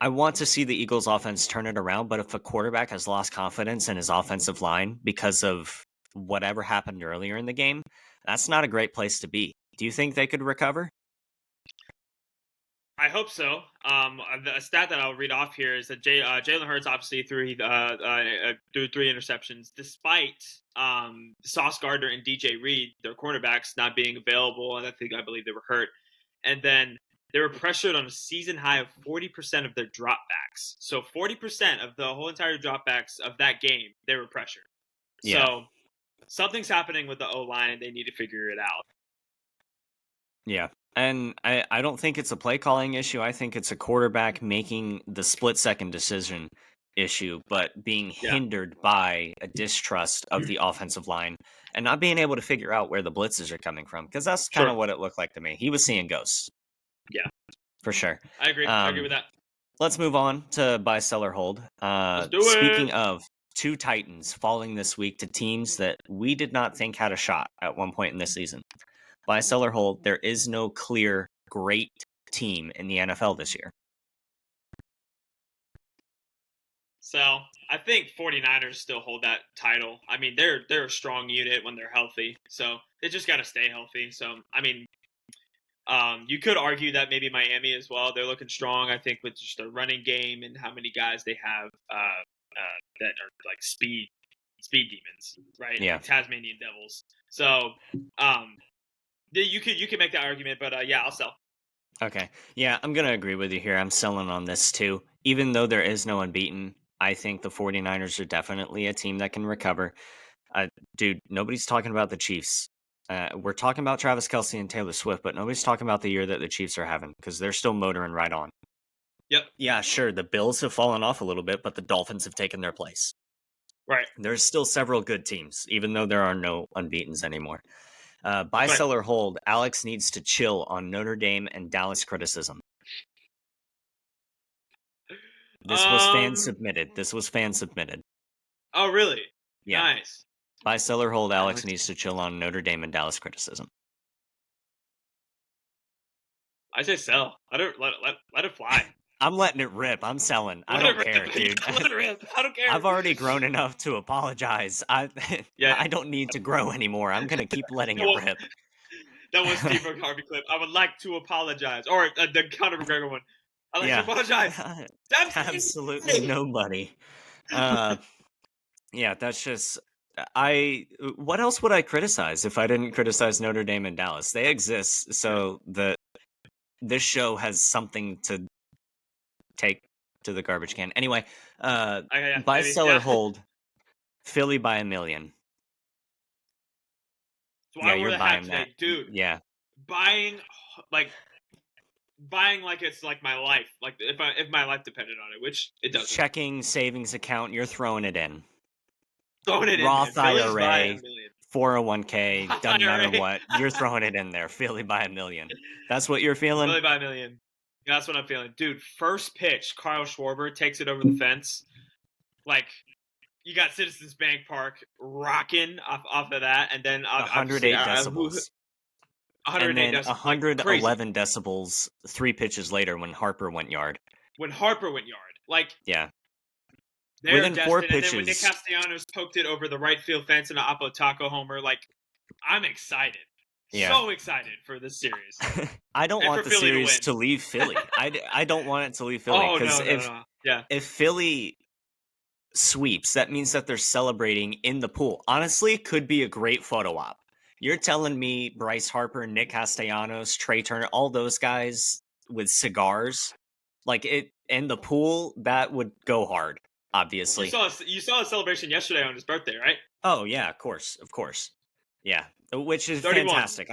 want to see the Eagles offense turn it around, but if a quarterback has lost confidence in his offensive line because of whatever happened earlier in the game, that's not a great place to be. Do you think they could recover? I hope so. The stat that I'll read off here is that Jalen Hurts obviously threw 3 interceptions, despite Sauce Gardner and DJ Reed, their cornerbacks, not being available, and I believe they were hurt. And then they were pressured on a season high of 40% of their dropbacks. So 40% of the whole entire dropbacks of that game, they were pressured. Yeah. So something's happening with the O line, and they need to figure it out. Yeah. And I don't think it's a play calling issue. I think it's a quarterback making the split second decision issue, but being Yeah, hindered by a distrust of the offensive line and not being able to figure out where the blitzes are coming from. Because that's kind sure. of what it looked like to me. He was seeing ghosts Yeah, for sure. I agree. I agree with that. Let's move on to buy, sell, or hold. Let's do Speaking it. of two Titans falling this week to teams that we did not think had a shot at one point in this season. Buy, sell, or hold, there is no clear great team in the NFL this year. So I think 49ers still hold that title. I mean, they're a strong unit when they're healthy. So they just got to stay healthy. So I mean, you could argue that maybe Miami as well. They're looking strong. I think with just their running game and how many guys they have that are like speed demons, right? Yeah. Like Tasmanian devils. So you could make that argument, but yeah, I'll sell. Okay. Yeah, I'm going to agree with you here. I'm selling on this too. Even though there is no unbeaten, I think the 49ers are definitely a team that can recover. Dude, nobody's talking about the Chiefs. We're talking about Travis Kelce and Taylor Swift, but nobody's talking about the year that the Chiefs are having because they're still motoring right on. Yep. Yeah, sure. The Bills have fallen off a little bit, but the Dolphins have taken their place. Right. There's still several good teams, even though there are no unbeatens anymore. Buy, Right. sell, or hold. Alex needs to chill on Notre Dame and Dallas criticism. This was fan submitted. Oh, really? Yeah. Nice. Buy, sell, or hold. Alex Alex. needs to chill on Notre Dame and Dallas criticism. I say sell. Let it fly. I'm letting it rip. I'm selling. I don't care, dude. Let it rip. I don't care. I've already grown enough to apologize. I Yeah. don't need to grow anymore. I'm gonna keep letting it rip. That was Steve Harvey clip. I would like to apologize, or the Conor McGregor one. I'd like to apologize. Absolutely nobody. Yeah, that's just what else would I criticize if I didn't criticize Notre Dame and Dallas? They exist, so this show has something to take to the garbage can. Anyway, buy, sell, or hold. Philly by a million. So yeah, you're buying that, dude. Yeah, buying like it's like my life. Like if my life depended on it, which it doesn't. Checking savings account, you're throwing it in. Throwing it Roth in. IRA, 401k, doesn't matter what. You're throwing it in there. Philly by a million. That's what you're feeling? Philly by a million. That's what I'm feeling. Dude, first pitch, Kyle Schwarber takes it over the fence. Like, you got Citizens Bank Park rocking off of that, and then 108 decibels. 108 and then decibels. 111 like decibels 3 pitches later when Harper went yard. Like, yeah. Within 4 pitches. And then when Nick Castellanos poked it over the right field fence in an Apo Taco homer, like, I'm excited. Yeah. So excited for this series. I don't want the series to leave Philly. I don't want it to leave Philly. Because if Philly sweeps, that means that they're celebrating in the pool. Honestly, could be a great photo op. You're telling me Bryce Harper, Nick Castellanos, Trey Turner, all those guys with cigars, like it in the pool, that would go hard. Obviously, you saw a celebration yesterday on his birthday, right? Oh yeah, of course, yeah, which is 31. Fantastic.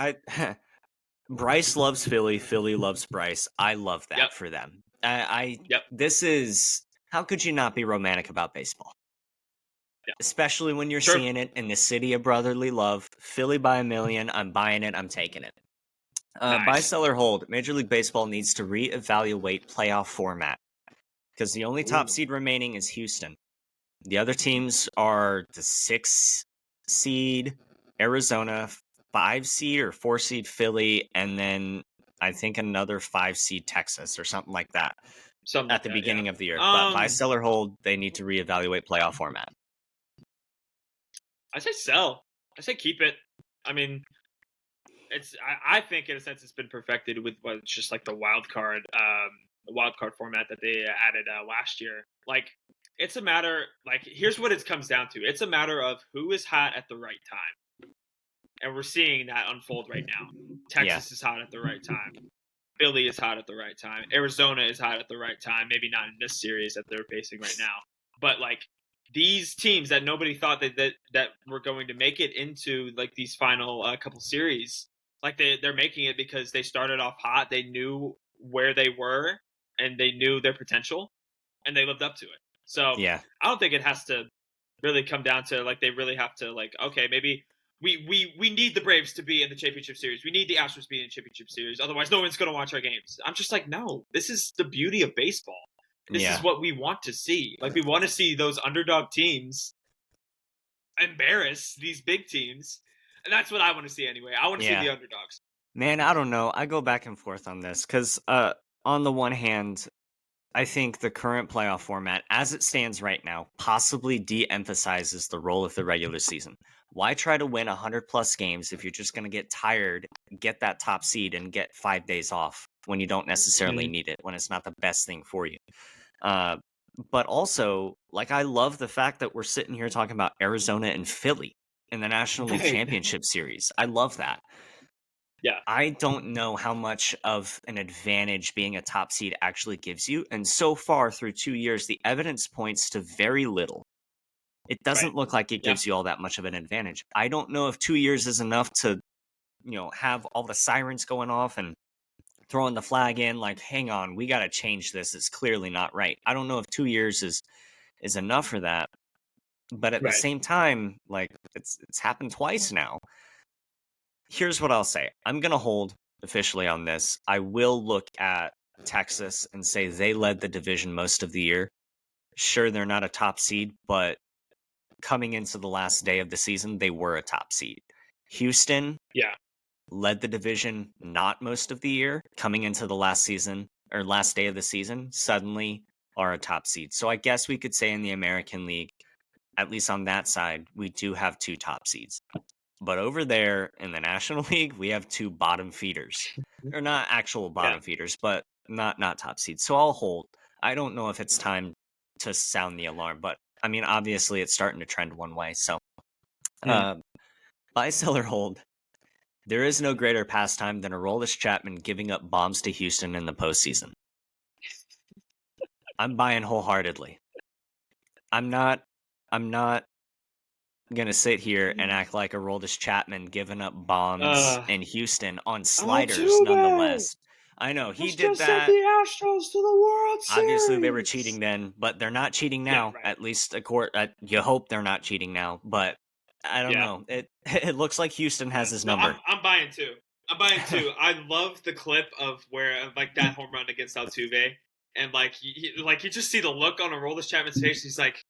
Bryce loves Philly. Philly loves Bryce. I love Yep. that for them. I Yep. this is how could you not be romantic about baseball? Yeah. Especially when you're True. seeing it in the city of brotherly love. Philly by a million. I'm buying it. I'm taking it. Buy, Nice. sell, or hold. Major League Baseball needs to reevaluate playoff format because the only top Ooh. seed remaining is Houston. The other teams are the 6 seed Arizona, 5 seed or 4 seed Philly, and then I think another 5 seed Texas or something like that Something at like the that. Yeah. beginning of the year. But buy, sell, or hold, they need to reevaluate playoff format. I say sell. I say keep it. I mean, I think in a sense it's been perfected with what's just like the wild card format that they added last year. Like it's a matter like here's what it comes down to. It's a matter of who is hot at the right time, and we're seeing that unfold right now. Yeah, Texas is hot at the right time. Philly is hot at the right time. Arizona is hot at the right time. Maybe not in this series that they're facing right now, but like these teams that nobody thought that were going to make it into like these final couple series, like they're making it because they started off hot. They knew where they were and they knew their potential, and they lived up to it. So yeah, I don't think it has to really come down to like they really have to like okay maybe we need the Braves to be in the championship series. We need the Astros to be in the championship series. Otherwise, no one's going to watch our games. I'm just like, no, this is the beauty of baseball. This is yeah, what we want to see. Like, we want to see those underdog teams embarrass these big teams. And that's what I want to see anyway. I want to see yeah. the underdogs. Man, I don't know. I go back and forth on this because, on the one hand, I think the current playoff format, as it stands right now, possibly de emphasizes the role of the regular season. Why try to win 100 plus games if you're just going to get tired, get that top seed, and get 5 days off when you don't necessarily Mm. need it, when it's not the best thing for you? Uh, but also, like, I love the fact that we're sitting here talking about Arizona and Philly in the National League Right. Championship Series. I love that. Yeah. I don't know how much of an advantage being a top seed actually gives you. And so far through 2 years, the evidence points to very little. It Right. doesn't look like it Yeah. gives you all that much of an advantage. I don't know if 2 years is enough to, have all the sirens going off and throwing the flag in like, hang on, we got to change this. It's clearly not right. I don't know if 2 years is enough for that. But at the Right. same time, like it's happened twice now. Here's what I'll say. I'm going to hold officially on this. I will look at Texas and say they led the division most of the year. Sure, they're not a top seed, but coming into the last day of the season, they were a top seed. Houston Yeah. led the division not most of the year. Coming into the last season or last day of the season, suddenly are a top seed. So I guess we could say in the American League, at least on that side, we do have two top seeds. But over there in the National League, we have two bottom feeders. Or not actual Yeah. bottom feeders, but not top seeds. So I'll hold. I don't know if it's time to sound the alarm, but I mean obviously it's starting to trend one way. So Mm. uh, buy, sell, or hold. There is no greater pastime than Aroldis Chapman giving up bombs to Houston in the postseason. I'm buying wholeheartedly. I'm not I'm not gonna sit here and act like Aroldis Chapman giving up bombs Uh, in Houston on sliders, Altuve nonetheless. I know he has did just sent that. the Astros to the World Obviously, they were cheating Series. then, but they're not cheating Yeah. now. Right. At least, you hope they're not cheating now. But I don't Yeah. know. It it looks like Houston has Yeah. his No, number. I'm buying too. I'm buying too. I love the clip of where like that home run against Altuve, and like like you just see the look on Aroldis Chapman's face. He's like,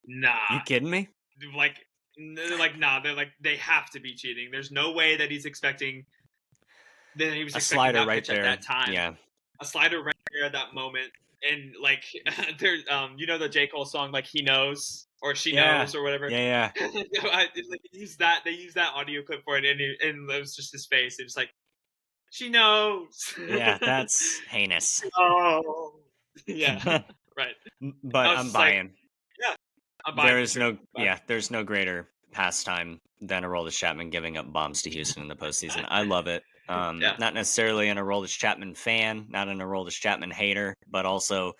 You nah, kidding me? like they're like nah. They're like they have to be cheating. There's no way that he was A expecting slider that right pitch at there. that time. Yeah, A slider right there at that moment, and like there's you know the J Cole song like he knows or she yeah, knows or whatever. yeah, yeah, It's like they use that audio clip for it, and it was just his face. It's like she knows. yeah. That's heinous. Oh, yeah, right. I But was I'm just like, buying. yeah, I'm buying There for is sure. no, yeah, there's no greater pastime than Aroldis Chapman giving up bombs to Houston in the postseason. I love it. Yeah, Not necessarily an Aroldis Chapman fan, not an Aroldis Chapman hater, but also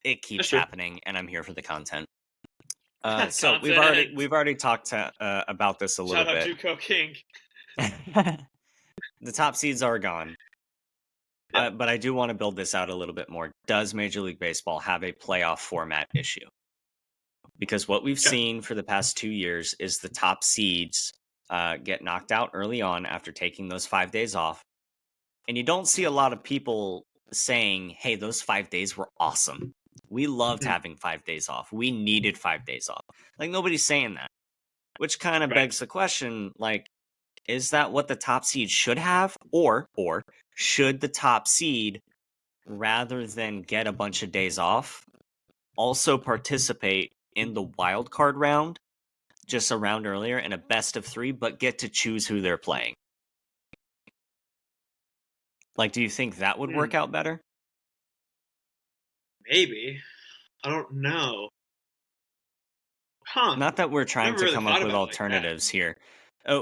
it keeps that's true. happening, and I'm here for the content. So Content. we've already talked about this a little Shout out bit. JUCO King. the top seeds are gone. Yep. But I do want to build this out a little bit more. Does Major League Baseball have a playoff format issue? Because what we've Yeah. seen for the past 2 years is the top seeds get knocked out early on after taking those 5 days off. And you don't see a lot of people saying, hey, those 5 days were awesome. We loved Mhm. having 5 days off. We needed 5 days off. Like, nobody's saying that, which kind of Right. begs the question, like, is that what the top seed should have? Or should the top seed, rather than get a bunch of days off, also participate in the wild card round just a round earlier in a best of 3, but get to choose who they're playing? Like, do you think that would Hmm. work out better? Maybe. I don't know. Huh. Not that we're I trying never to really come up thought with about it like that. alternatives here.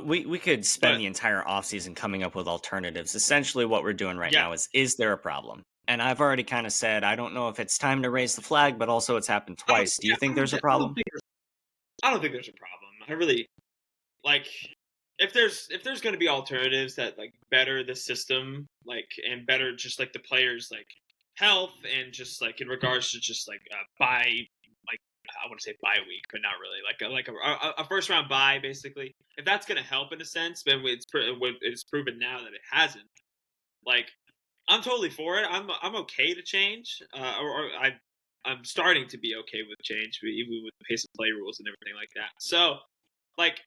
We could spend But the entire offseason coming up with alternatives. Essentially, what we're doing right yeah, now is there a problem? And I've already kind of said, I don't know if it's time to raise the flag, but also it's happened I don't. twice. Do Yeah, you think there's a problem? I don't think there's a problem. I really like if there's going to be alternatives that like better the system, like and better just like the players like health and just like in regards to just like bye like I want to say bye week, but not really like a first round bye basically. If that's going to help in a sense, then it's proven now that it hasn't. Like I'm totally for it. I'm okay to change, I'm starting to be okay with change, even with the pace of play rules and everything like that. So, like,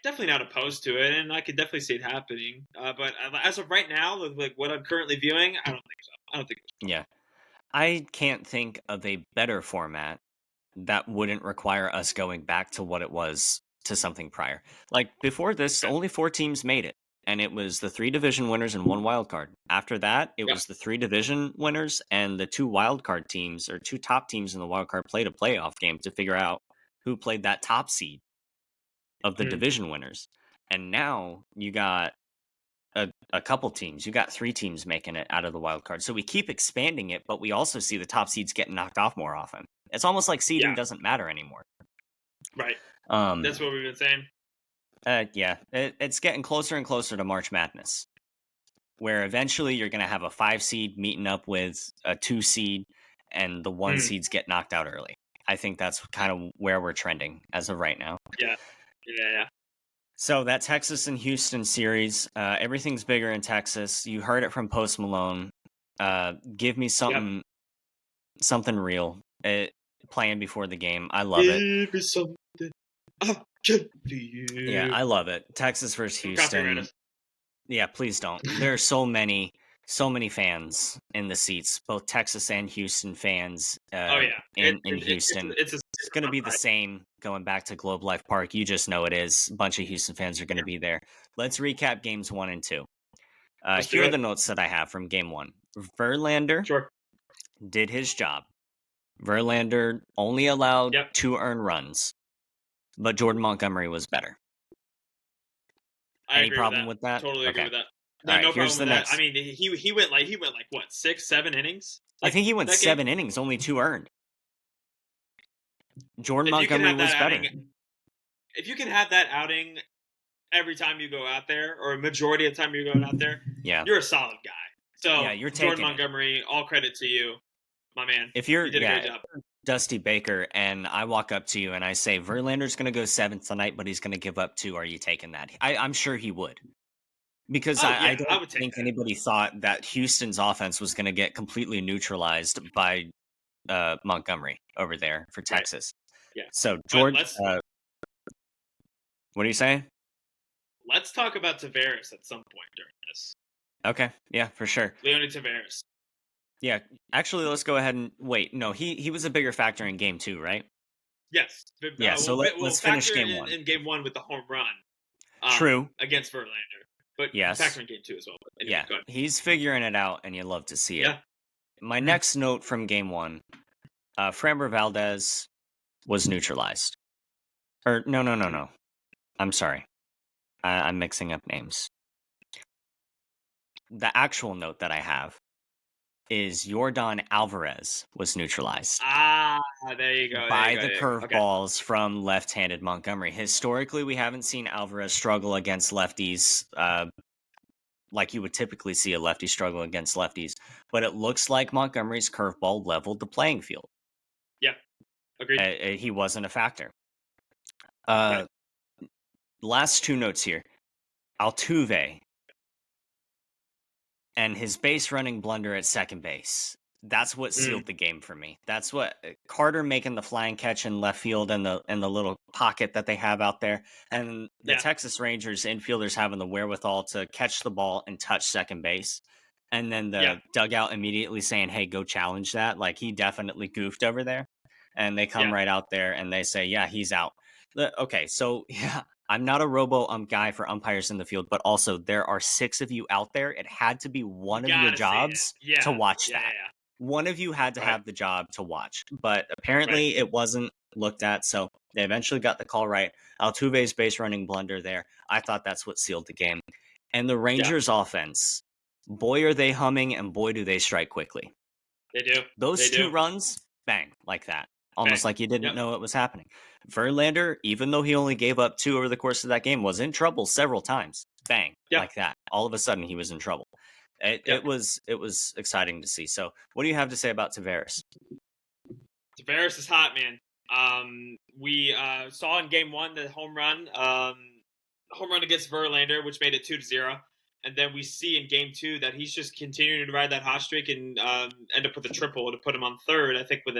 definitely not opposed to it, and I could definitely see it happening. But as of right now, with like what I'm currently viewing, I don't think so. I don't think. Yeah. I can't think of a better format that wouldn't require us going back to what it was to something prior. Like before this, Okay. only 4 teams made it, and it was the 3 division winners and 1 wild card. After that, it Yeah. was the 3 division winners and the 2 wildcard teams, or 2 top teams in the wild card, played a playoff game to figure out who played that top seed of the Mhm. division winners. And now you got a couple teams. You got 3 teams making it out of the wild card. So we keep expanding it, but we also see the top seeds getting knocked off more often. It's almost like seeding Yeah. doesn't matter anymore. Right. Um, That's what we've been saying. yeah, it's getting closer and closer to March Madness, where eventually you're going to have a 5 seed meeting up with a 2 seed, and the one Mhm. seeds get knocked out early. I think that's kind of where we're trending as of right now. Yeah. Yeah. Yeah. So that Texas and Houston series, everything's bigger in Texas. You heard it from Post Malone. Give me Yep. something real. Playing before the game, I love it. Give me something I can Yeah, feel. I love it. Texas versus Don't copyright Houston. us. Yeah, please don't. There are so many fans in the seats, both Texas and Houston fans Oh yeah. in Houston. It's a It's going to be the ride. same going back to Globe Life Park. You just know it is. A bunch of Houston fans are going to Yeah. be there. Let's recap games 1 and 2. Let's Here do are it. the notes that I have from game 1. Verlander Sure. did his job. Verlander only allowed Yep. 2 earned runs, but Jordan Montgomery was better. I Any agree with problem that. with that? Totally agree Okay. with that. All No, right, no here's problem the with that. I next. mean, he went like what 6, 7 innings I like think he went that game. 7 innings, only 2 earned. Jordan If you can Montgomery have that was better. outing, if you can have that outing every time you go out there, or a majority of the time you're going out there, Yeah. you're a solid guy. Yeah, So you're Jordan taking it. Montgomery, all credit to you, my man. If you're You did a great job. Dusty Baker and I walk up to you and I say Verlander's going to go 7th tonight, but he's going to give up 2, are you taking that? I'm sure he would. Because Oh I yeah, I don't would take think that. anybody thought that Houston's offense was going to get completely neutralized by Montgomery over there for Right. Texas. Yeah. So, But George, what are you saying? let's talk about Tavares at some point during this. Okay, yeah, for sure. Leonid Tavares. Yeah, actually, let's go ahead and wait. No, he was a bigger factor in game 2, right? Yes. Yeah, so We'll let's finish factor game in, 1. in game one with the home run True. against Verlander. But Yes. factor in game two as well. But anyway, Yeah, go ahead. he's figuring it out, and you love to see it. Yeah. My Mhm. next note from game 1, Framber Valdez was neutralized. Or no. I'm sorry. I'm mixing up names. The actual note that I have is Yordan Alvarez was neutralized Ah, there you go. There you by go. the There you go. Okay. curveballs from left-handed Montgomery. Historically, we haven't seen Alvarez struggle against lefties like you would typically see a lefty struggle against lefties, but it looks like Montgomery's curveball leveled the playing field. Yeah. Agreed. He wasn't a factor. Right. Uh, last two notes here. Altuve and his base running blunder at second base. That's what Mm. sealed the game for me. That's what Carter making the flying catch in left field and the little pocket that they have out there, and the Yeah. Texas Rangers infielders having the wherewithal to catch the ball and touch second base, and then Yeah. the dugout immediately saying, "Hey, go challenge that!" Like he definitely goofed over there, and they come Yeah. right out there and they say, "Yeah, he's out." Okay, so yeah, I'm not a robo guy for umpires in the field, but also there are 6 of you out there. It had to be You one of your gotta see it. jobs to Yeah. watch Yeah. that. Yeah. One of you had to Right. have the job to watch, but Right. apparently it wasn't looked at. So they eventually got the call right. Altuve's base running blunder there. I thought that's what sealed the game. And the Yeah. Rangers offense, boy, are they humming and boy, do they strike quickly. They do. They Those do. 2 runs, bang, like that. Bang. Almost like you didn't Yep. know it was happening. Verlander, even though he only gave up 2 over the course of that game, was in trouble several times. Bang, Yeah. like that. All of a sudden, he was in trouble. It, Yeah. it was exciting to see. So, what do you have to say about Tavares? Tavares is hot, man. We saw in game 1 the home run against Verlander, which made it 2-0. And then we see in game 2 that he's just continuing to ride that hot streak and end up with a triple to put him on third. I think with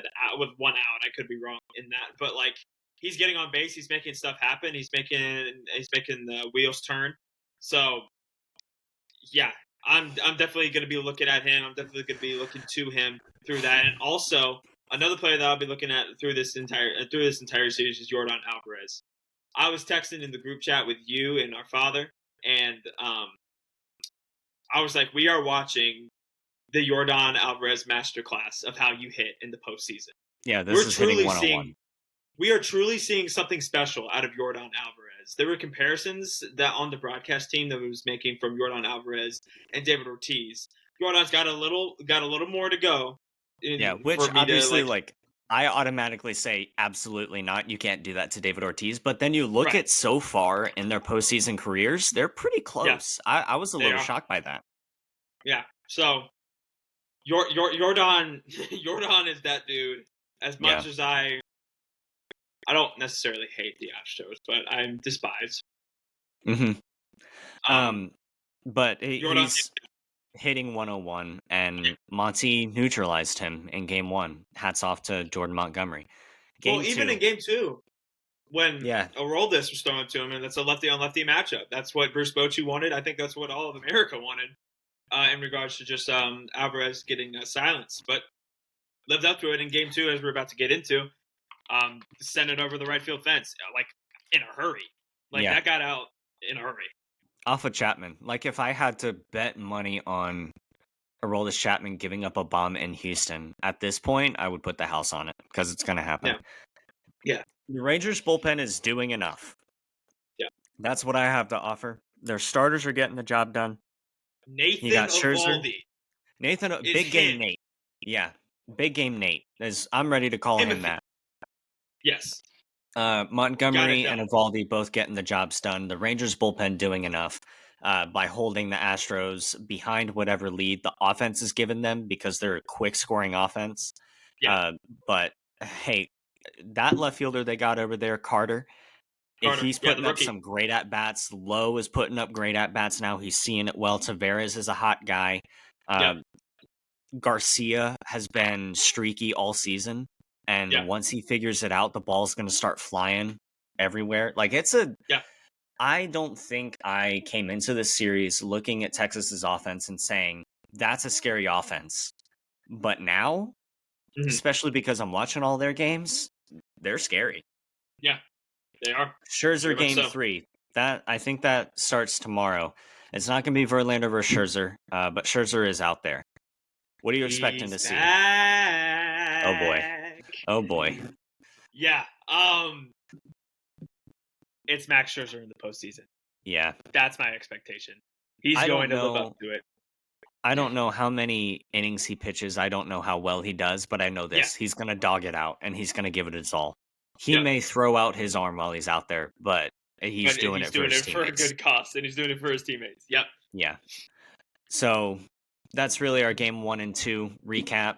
one out. I could be wrong in that, but like he's getting on base. He's making stuff happen. He's making the wheels turn. So yeah, I'm definitely going to be looking at him. I'm definitely going to be looking to him through that. And also another player that I'll be looking at through this entire series is Jordan Alvarez. I was texting in the group chat with you and our father, and I was like, we are watching the Jordan Alvarez masterclass of how you hit in the postseason. Yeah, this is hitting Truly 101. we are truly seeing something special out of Jordan Alvarez. There were comparisons that on the broadcast team that was making from Jordan Alvarez and David Ortiz. Jordan's got a little more to go. Yeah, which For me obviously, to like, I automatically say absolutely not. You can't do that to David Ortiz. But then you look right, at so far in their postseason careers, they're pretty yeah, close. I was a they little are, shocked by that. yeah. So Jordan Jordan is that dude. As Yeah. much as I don't necessarily hate the Astros, but I despise. hmm Um, But Jordan, he's hitting 101, and Monty neutralized him in game 1. Hats off to Jordan Montgomery. well, Game even 2, in game 2, when yeah, Aroldis was thrown to him, and that's a lefty on lefty matchup. That's what Bruce Bochy wanted. I think that's what all of America wanted in regards to just Alvarez getting silence. But lived up to it in game 2, as we're about to get into. Sent it over the right field fence, like in a hurry. Like yeah, that got out in a hurry. off of Chapman. Like, if I had to bet money on Aroldis Chapman giving up a bomb in Houston, at this point, I would put the house on it because it's going to happen. Yeah. Yeah. The Rangers bullpen is doing enough. Yeah. That's what I have to offer. Their starters are getting the job done. Nathan You got Scherzer. Eovaldi Nathan, is big game him. Nate. Yeah, big game Nate. I'm ready to call him that. Yes. Montgomery and Eovaldi both getting the jobs done. The Rangers bullpen doing enough by holding the Astros behind whatever lead the offense is given them because they're a quick scoring offense. Yeah. But hey, that left fielder they got over there, Carter, he's putting up some great at bats. Lowe is putting up great at bats now. He's seeing it well. Tavares is a hot guy. Garcia has been streaky all season. And once he figures it out, the ball's going to start flying everywhere. Like, I don't think I came into this series looking at Texas's offense and saying, that's a scary offense. But now, especially because I'm watching all their games, they're scary. Yeah, they are. Scherzer game 3. I think that starts tomorrow. It's not going to be Verlander versus Scherzer, but Scherzer is out there. What are you expecting to see? Oh boy. Oh boy. Yeah. It's Max Scherzer in the postseason. Yeah. That's my expectation. He's going to live up to it. I don't know how many innings he pitches. I don't know how well he does, but I know this. He's going to dog it out, and he's going to give it his all. He may throw out his arm while he's out there, but he's doing it for his teammates. For a good cause, and he's doing it for his teammates. Yep. Yeah. So that's really our game 1 and 2 recap.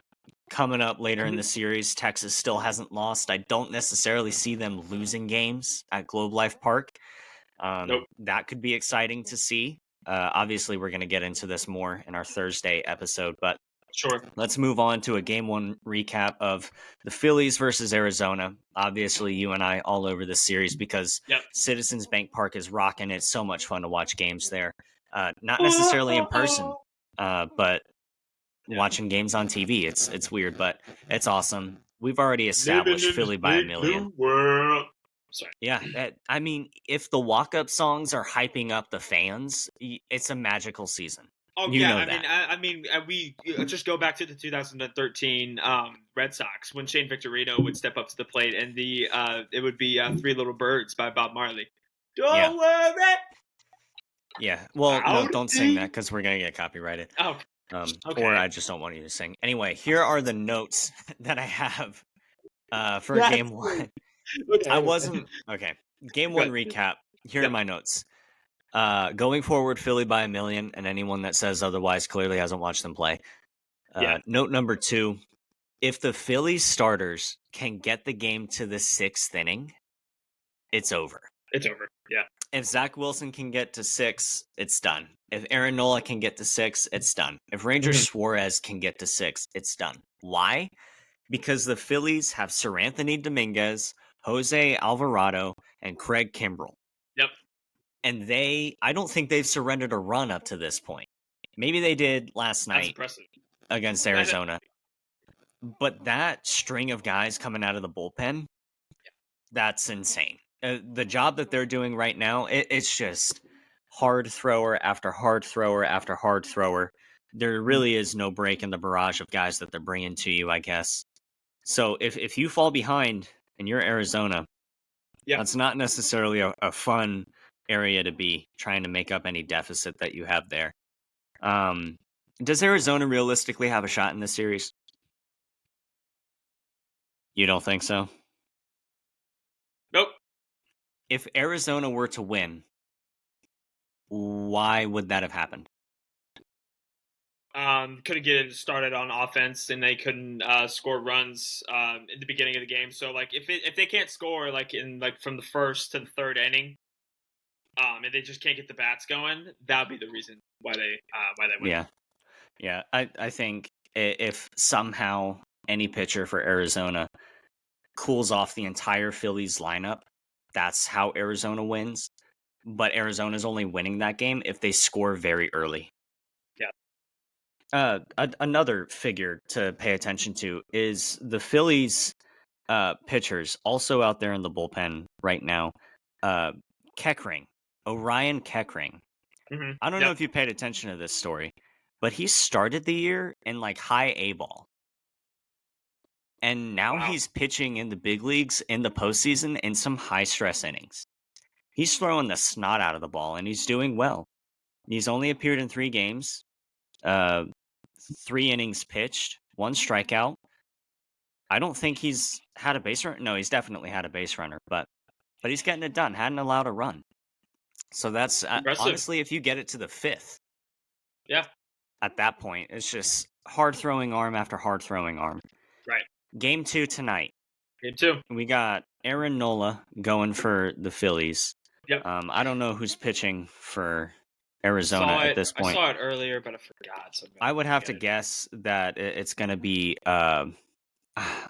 Coming up later in the Mhm. series, Texas still hasn't lost. I don't necessarily see them losing games at Globe Life Park. Nope. That could be exciting to see. Obviously, we're going to get into this more in our Thursday episode, but Sure. let's move on to a game 1 recap of the Phillies versus Arizona. Obviously, you and I all over this series because Yep. Citizens Bank Park is rocking. It's so much fun to watch games there. Not necessarily in person, Yeah. but watching games on TV. It's weird, but it's awesome. We've already Living established in this Philly by a big million. new world. Sorry. Yeah, I mean, if the walk-up songs are hyping up the fans, it's a magical season. Oh You yeah, know I mean, that. we just go back to the 2013 Red Sox when Shane Victorino would step up to the plate, and it would be Three Little Birds by Bob Marley. Yeah, Don't worry yeah. Well, no, about a don't sing that thing. because we're gonna get copyrighted. Oh, Or okay. I just don't want you to sing. Anyway, here are the notes that I have for That's game great. one. Okay. I Anyway, wasn't okay. Game one good. recap. Here are Yep. my notes. Going forward, Philly by a million, and anyone that says otherwise clearly hasn't watched them play. Yeah. Note number 2: if the Phillies starters can get the game to the 6th inning, it's over. It's over. Yeah. If Zach Wilson can get to 6, it's done. If Aaron Nola can get to 6, it's done. If Ranger Hmm. Suarez can get to 6, it's done. Why? Because the Phillies have Sir Anthony Dominguez, Jose Alvarado, and Craig Kimbrell. Yep. And I don't think they've surrendered a run up to this point. Maybe they did last That's night impressive. against Arizona. But that string of guys coming out of the bullpen, that's insane. The job that they're doing right now, it's just hard thrower after hard thrower after hard thrower. There really is no break in the barrage of guys that they're bringing to you, I guess. So if you fall behind and you're Arizona, Yeah. that's not necessarily a fun area to be trying to make up any deficit that you have there. Um, does Arizona realistically have a shot in this series? You don't think so? Nope. If Arizona were to win, why would that have happened? Couldn't get it started on offense, and they couldn't score runs in the beginning of the game. So like, if they can't score like in like from the first to the third inning, and they just can't get the bats going, that would be the reason why they win. Yeah, yeah. I think if somehow any pitcher for Arizona cools off the entire Phillies lineup, that's how Arizona wins. But Arizona's only winning that game if they score very early. Yeah. Another figure to pay attention to is the Phillies pitchers also out there in the bullpen right now. Uh, Keckring, Orion Keckring. I don't know Yep. if you paid attention to this story, but he started the year in like high A ball. And now Wow. he's pitching in the big leagues in the postseason in some high stress innings. He's throwing the snot out of the ball and he's doing well. He's only appeared in 3 games, uh, 3 innings pitched, 1 strikeout. I don't think he's had a base runner. No, he's definitely had a base runner, but he's getting it done. Hadn't allowed a run. So that's Impressive. honestly, if you get it to the 5th, Yeah. at that point, it's just hard throwing arm after hard throwing arm. Right. Game 2 tonight. Game two. We got Aaron Nola going for the Phillies. Yep. I don't know who's pitching for Arizona at this I point. saw it earlier, but I forgot. So I would have get to it. guess that it's going to be. I'm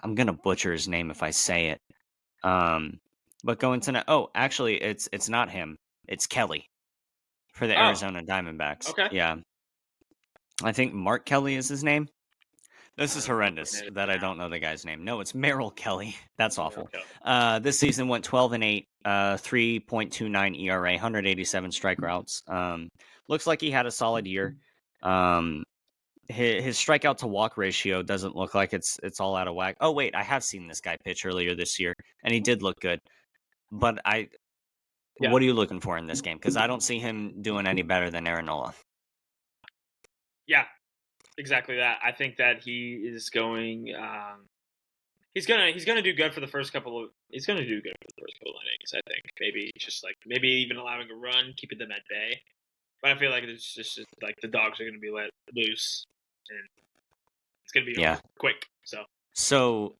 going to butcher his name if I say it. But going to actually, it's not him. It's Kelly for the Oh. Arizona Diamondbacks. Okay. Yeah, I think Mark Kelly is his name. This is I don't know what horrendous it is that I now. don't know the guy's name. No, it's Merrill Kelly. That's awful. Okay. This season went 12-8, 3.29 ERA, 187 strikeouts. Looks like he had a solid year. His strikeout to walk ratio doesn't look like it's all out of whack. Oh wait, I have seen this guy pitch earlier this year, and he did look good. But Yeah. what are you looking for in this game? Because I don't see him doing any better than Aaron Nola. Yeah. Exactly that. I think that he is going. He's gonna do good for the first couple of. He's gonna do good for the first couple of innings. I think maybe just like maybe even allowing a run, keeping them at bay. But I feel like it's just like the dogs are going to be let loose, and it's going to be Yeah. over quick. So So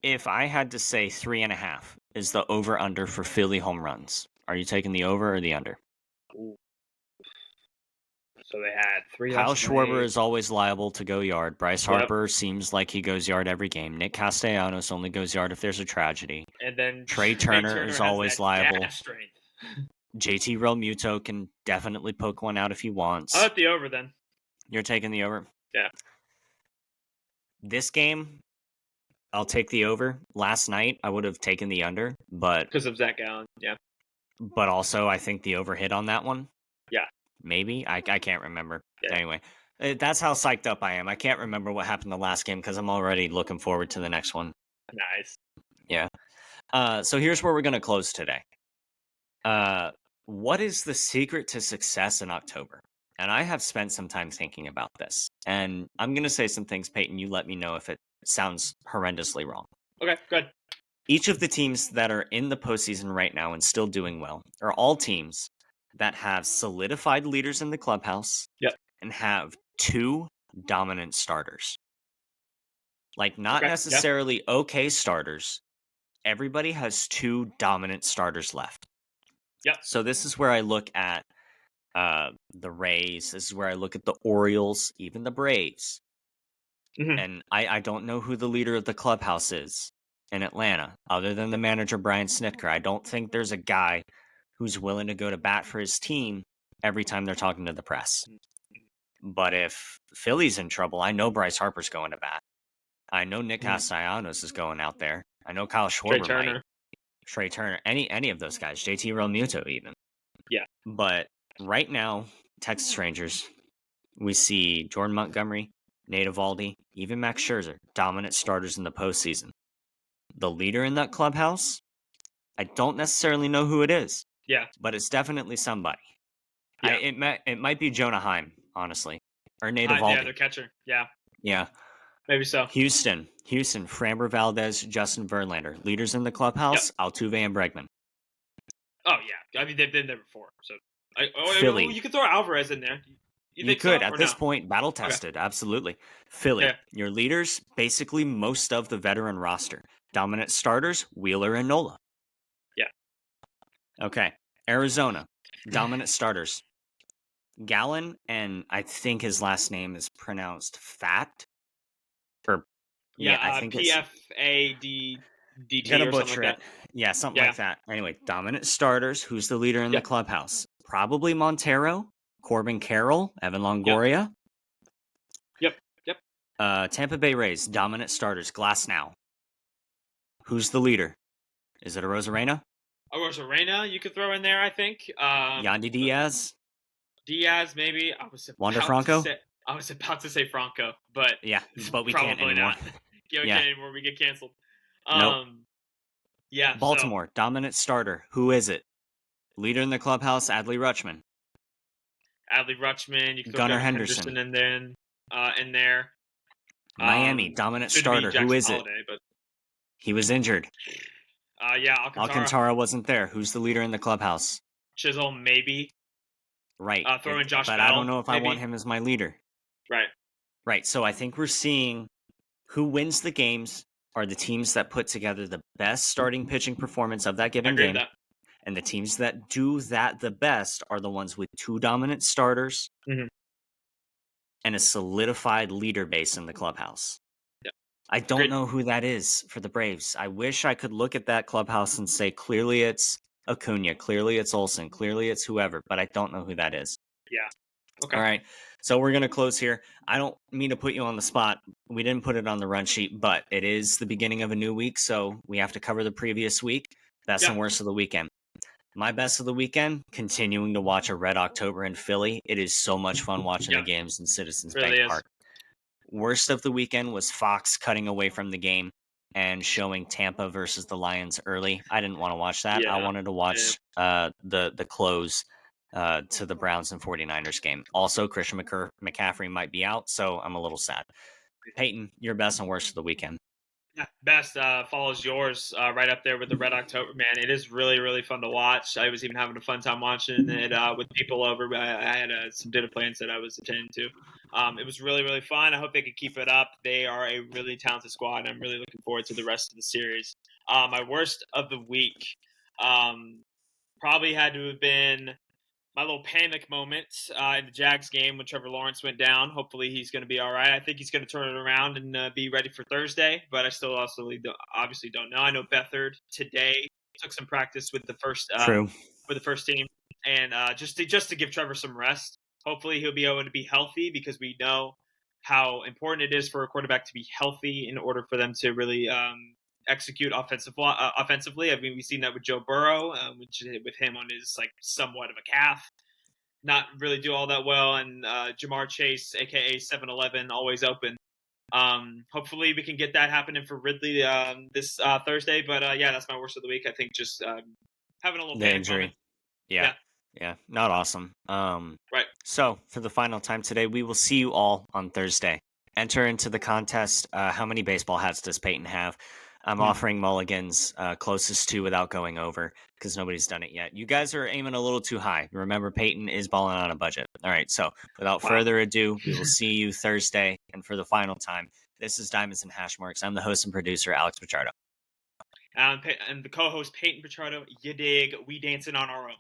if I had to say 3.5 is the over under for Philly home runs, are you taking the over or the under? ooh. So they had 3 Kyle last Schwarber night. is always liable to go yard. Bryce Yep. Harper seems like he goes yard every game. Nick Castellanos only goes yard if there's a tragedy. And then Trey Trey Turner Turner is has that always liable. gas strength. JT Realmuto can definitely poke one out if he I'll wants. let the over then. You're taking the over? Yeah. This game, I'll take the over. Last night, I would have taken the under, but Because of Zach Allen. Yeah. also I think the over hit on that one. Yeah. Maybe. I can't remember. Yeah. Anyway, that's how psyched up I am. I can't remember what happened the last game because I'm already looking forward to the next one. Nice. Yeah. So here's where we're going to close today. What is the secret to success in October? And I have spent some time thinking about this. And I'm going to say some things, Peyton. You let me know if it sounds horrendously wrong. Okay, good. Each of the teams that are in the postseason right now and still doing well are all teams that have solidified leaders in the clubhouse Yep. and have 2 dominant starters. Like, not Okay, yeah. necessarily okay starters. Everybody has 2 dominant starters left. Yep. So this is where I look at the Rays. This is where I look at the Orioles, even the Braves. Mhm. And I don't know who the leader of the clubhouse is in Atlanta, other than the manager, Brian Snitker. I don't think there's a guy who's willing to go to bat for his team every time they're talking to the press. But if Philly's in trouble, I know Bryce Harper's going to bat. I know Nick Castellanos is going out there. I know Kyle Trey Schwarber Turner. might. Trey Turner, any of those guys, JT Realmuto even. Yeah. But right now, Texas Rangers, we see Jordan Montgomery, Nate Eovaldi, even Max Scherzer, dominant starters in the postseason. The leader in that clubhouse, I don't necessarily know who it is. Yeah. But it's definitely somebody. Yeah. It might be Jonah Heim, honestly, or Nate Yeah, Eovaldi. their catcher. Yeah. Yeah. Maybe so. Houston, Framber Valdez, Justin Verlander, leaders in the clubhouse, Altuve and Bregman. Oh yeah, I mean they've been there before. So Philly. you could throw Alvarez in there. You could at this point, battle tested, absolutely. Philly, your leaders, basically most of the veteran roster. Dominant starters, Wheeler and Nola. Yeah. Okay. Arizona, dominant starters. Gallen, and I think his last name is pronounced Fat. Or I think PFADDT gonna or something butcher like it. that. Yeah, something like that. Anyway, dominant starters. Who's the leader in the clubhouse? Probably Montero, Corbin Carroll, Evan Longoria. Yep. Tampa Bay Rays, dominant starters. Glasnow. Who's the leader? Is it a Rosarena? A Rosarena you could throw in there, I think. Yandy Diaz? Diaz, maybe. Wander Franco? I was about to say Franco, but yeah, but we can't anymore. Not. We can't anymore. We get canceled. Nope. Yeah. Baltimore, dominant starter. Who is it? Leader in the clubhouse, Adley Rutschman. Adley Rutschman. You can throw Gunnar Henderson in there. Miami, dominant starter. Who is it? But he was injured. Alcantara wasn't there. Who's the leader in the clubhouse? Chisholm, maybe. Right. Throw in Josh But Bell, I don't know if maybe. I want him as my leader. Right. So I think we're seeing who wins the games are the teams that put together the best starting pitching performance of that given game. And the teams that do that the best are the ones with 2 dominant starters and a solidified leader base in the clubhouse. Yeah. I don't know who that is for the Braves. I wish I could look at that clubhouse and say, clearly it's Acuna, clearly it's Olsen, clearly it's whoever, but I don't know who that is. Yeah. Okay. All right. So we're going to close here. I don't mean to put you on the spot. We didn't put it on the run sheet, but it is the beginning of a new week, so we have to cover the previous week. Best and worst of the weekend. My best of the weekend, continuing to watch a red October in Philly. It is so much fun watching the games in Citizens Bank Park. Worst of the weekend was Fox cutting away from the game and showing Tampa versus the Lions early. I didn't want to watch that. I wanted to watch the close to the Browns and 49ers game. Also, Christian McCaffrey might be out, so I'm a little sad. Peyton, your best and worst of the weekend. Yeah, best follows yours right up there with the Red October. Man, it is really really fun to watch. I was even having a fun time watching it with people over. I had some dinner plans that I was attending to. It was really really fun. I hope they could keep it up. They are a really talented squad. And I'm really looking forward to the rest of the series. My worst of the week um, probably had to have been my little panic moment in the Jags game when Trevor Lawrence went down. Hopefully, he's going to be all right. I think he's going to turn it around and be ready for Thursday. But I still obviously don't know. I know Bethard today took some practice with True. the first team, and just to give Trevor some rest. Hopefully, he'll be able to be healthy because we know how important it is for a quarterback to be healthy in order for them to really execute offensively. I mean, we've seen that with Joe Burrow, which with him on his like somewhat of a calf, not really do all that well, and Jamar Chase, aka 7-Eleven, always open. Hopefully, we can get that happening for Ridley this Thursday. But yeah, that's my worst of the week. I think just having a little The panic moment. injury. Yeah. Yeah, Yeah. Not awesome. right. So for the final time today, we will see you all on Thursday. Enter into the contest. How many baseball hats does Peyton have? I'm Hmm. offering mulligans closest to without going over because nobody's done it yet. You guys are aiming a little too high. Remember, Peyton is balling on a budget. All right. So without Wow. further ado, we will see you Thursday. And for the final time, this is Diamonds and Hash Marks. I'm the host and producer, Alex Pichardo. And the co-host Peyton Pichardo. You dig? We dancing on our own.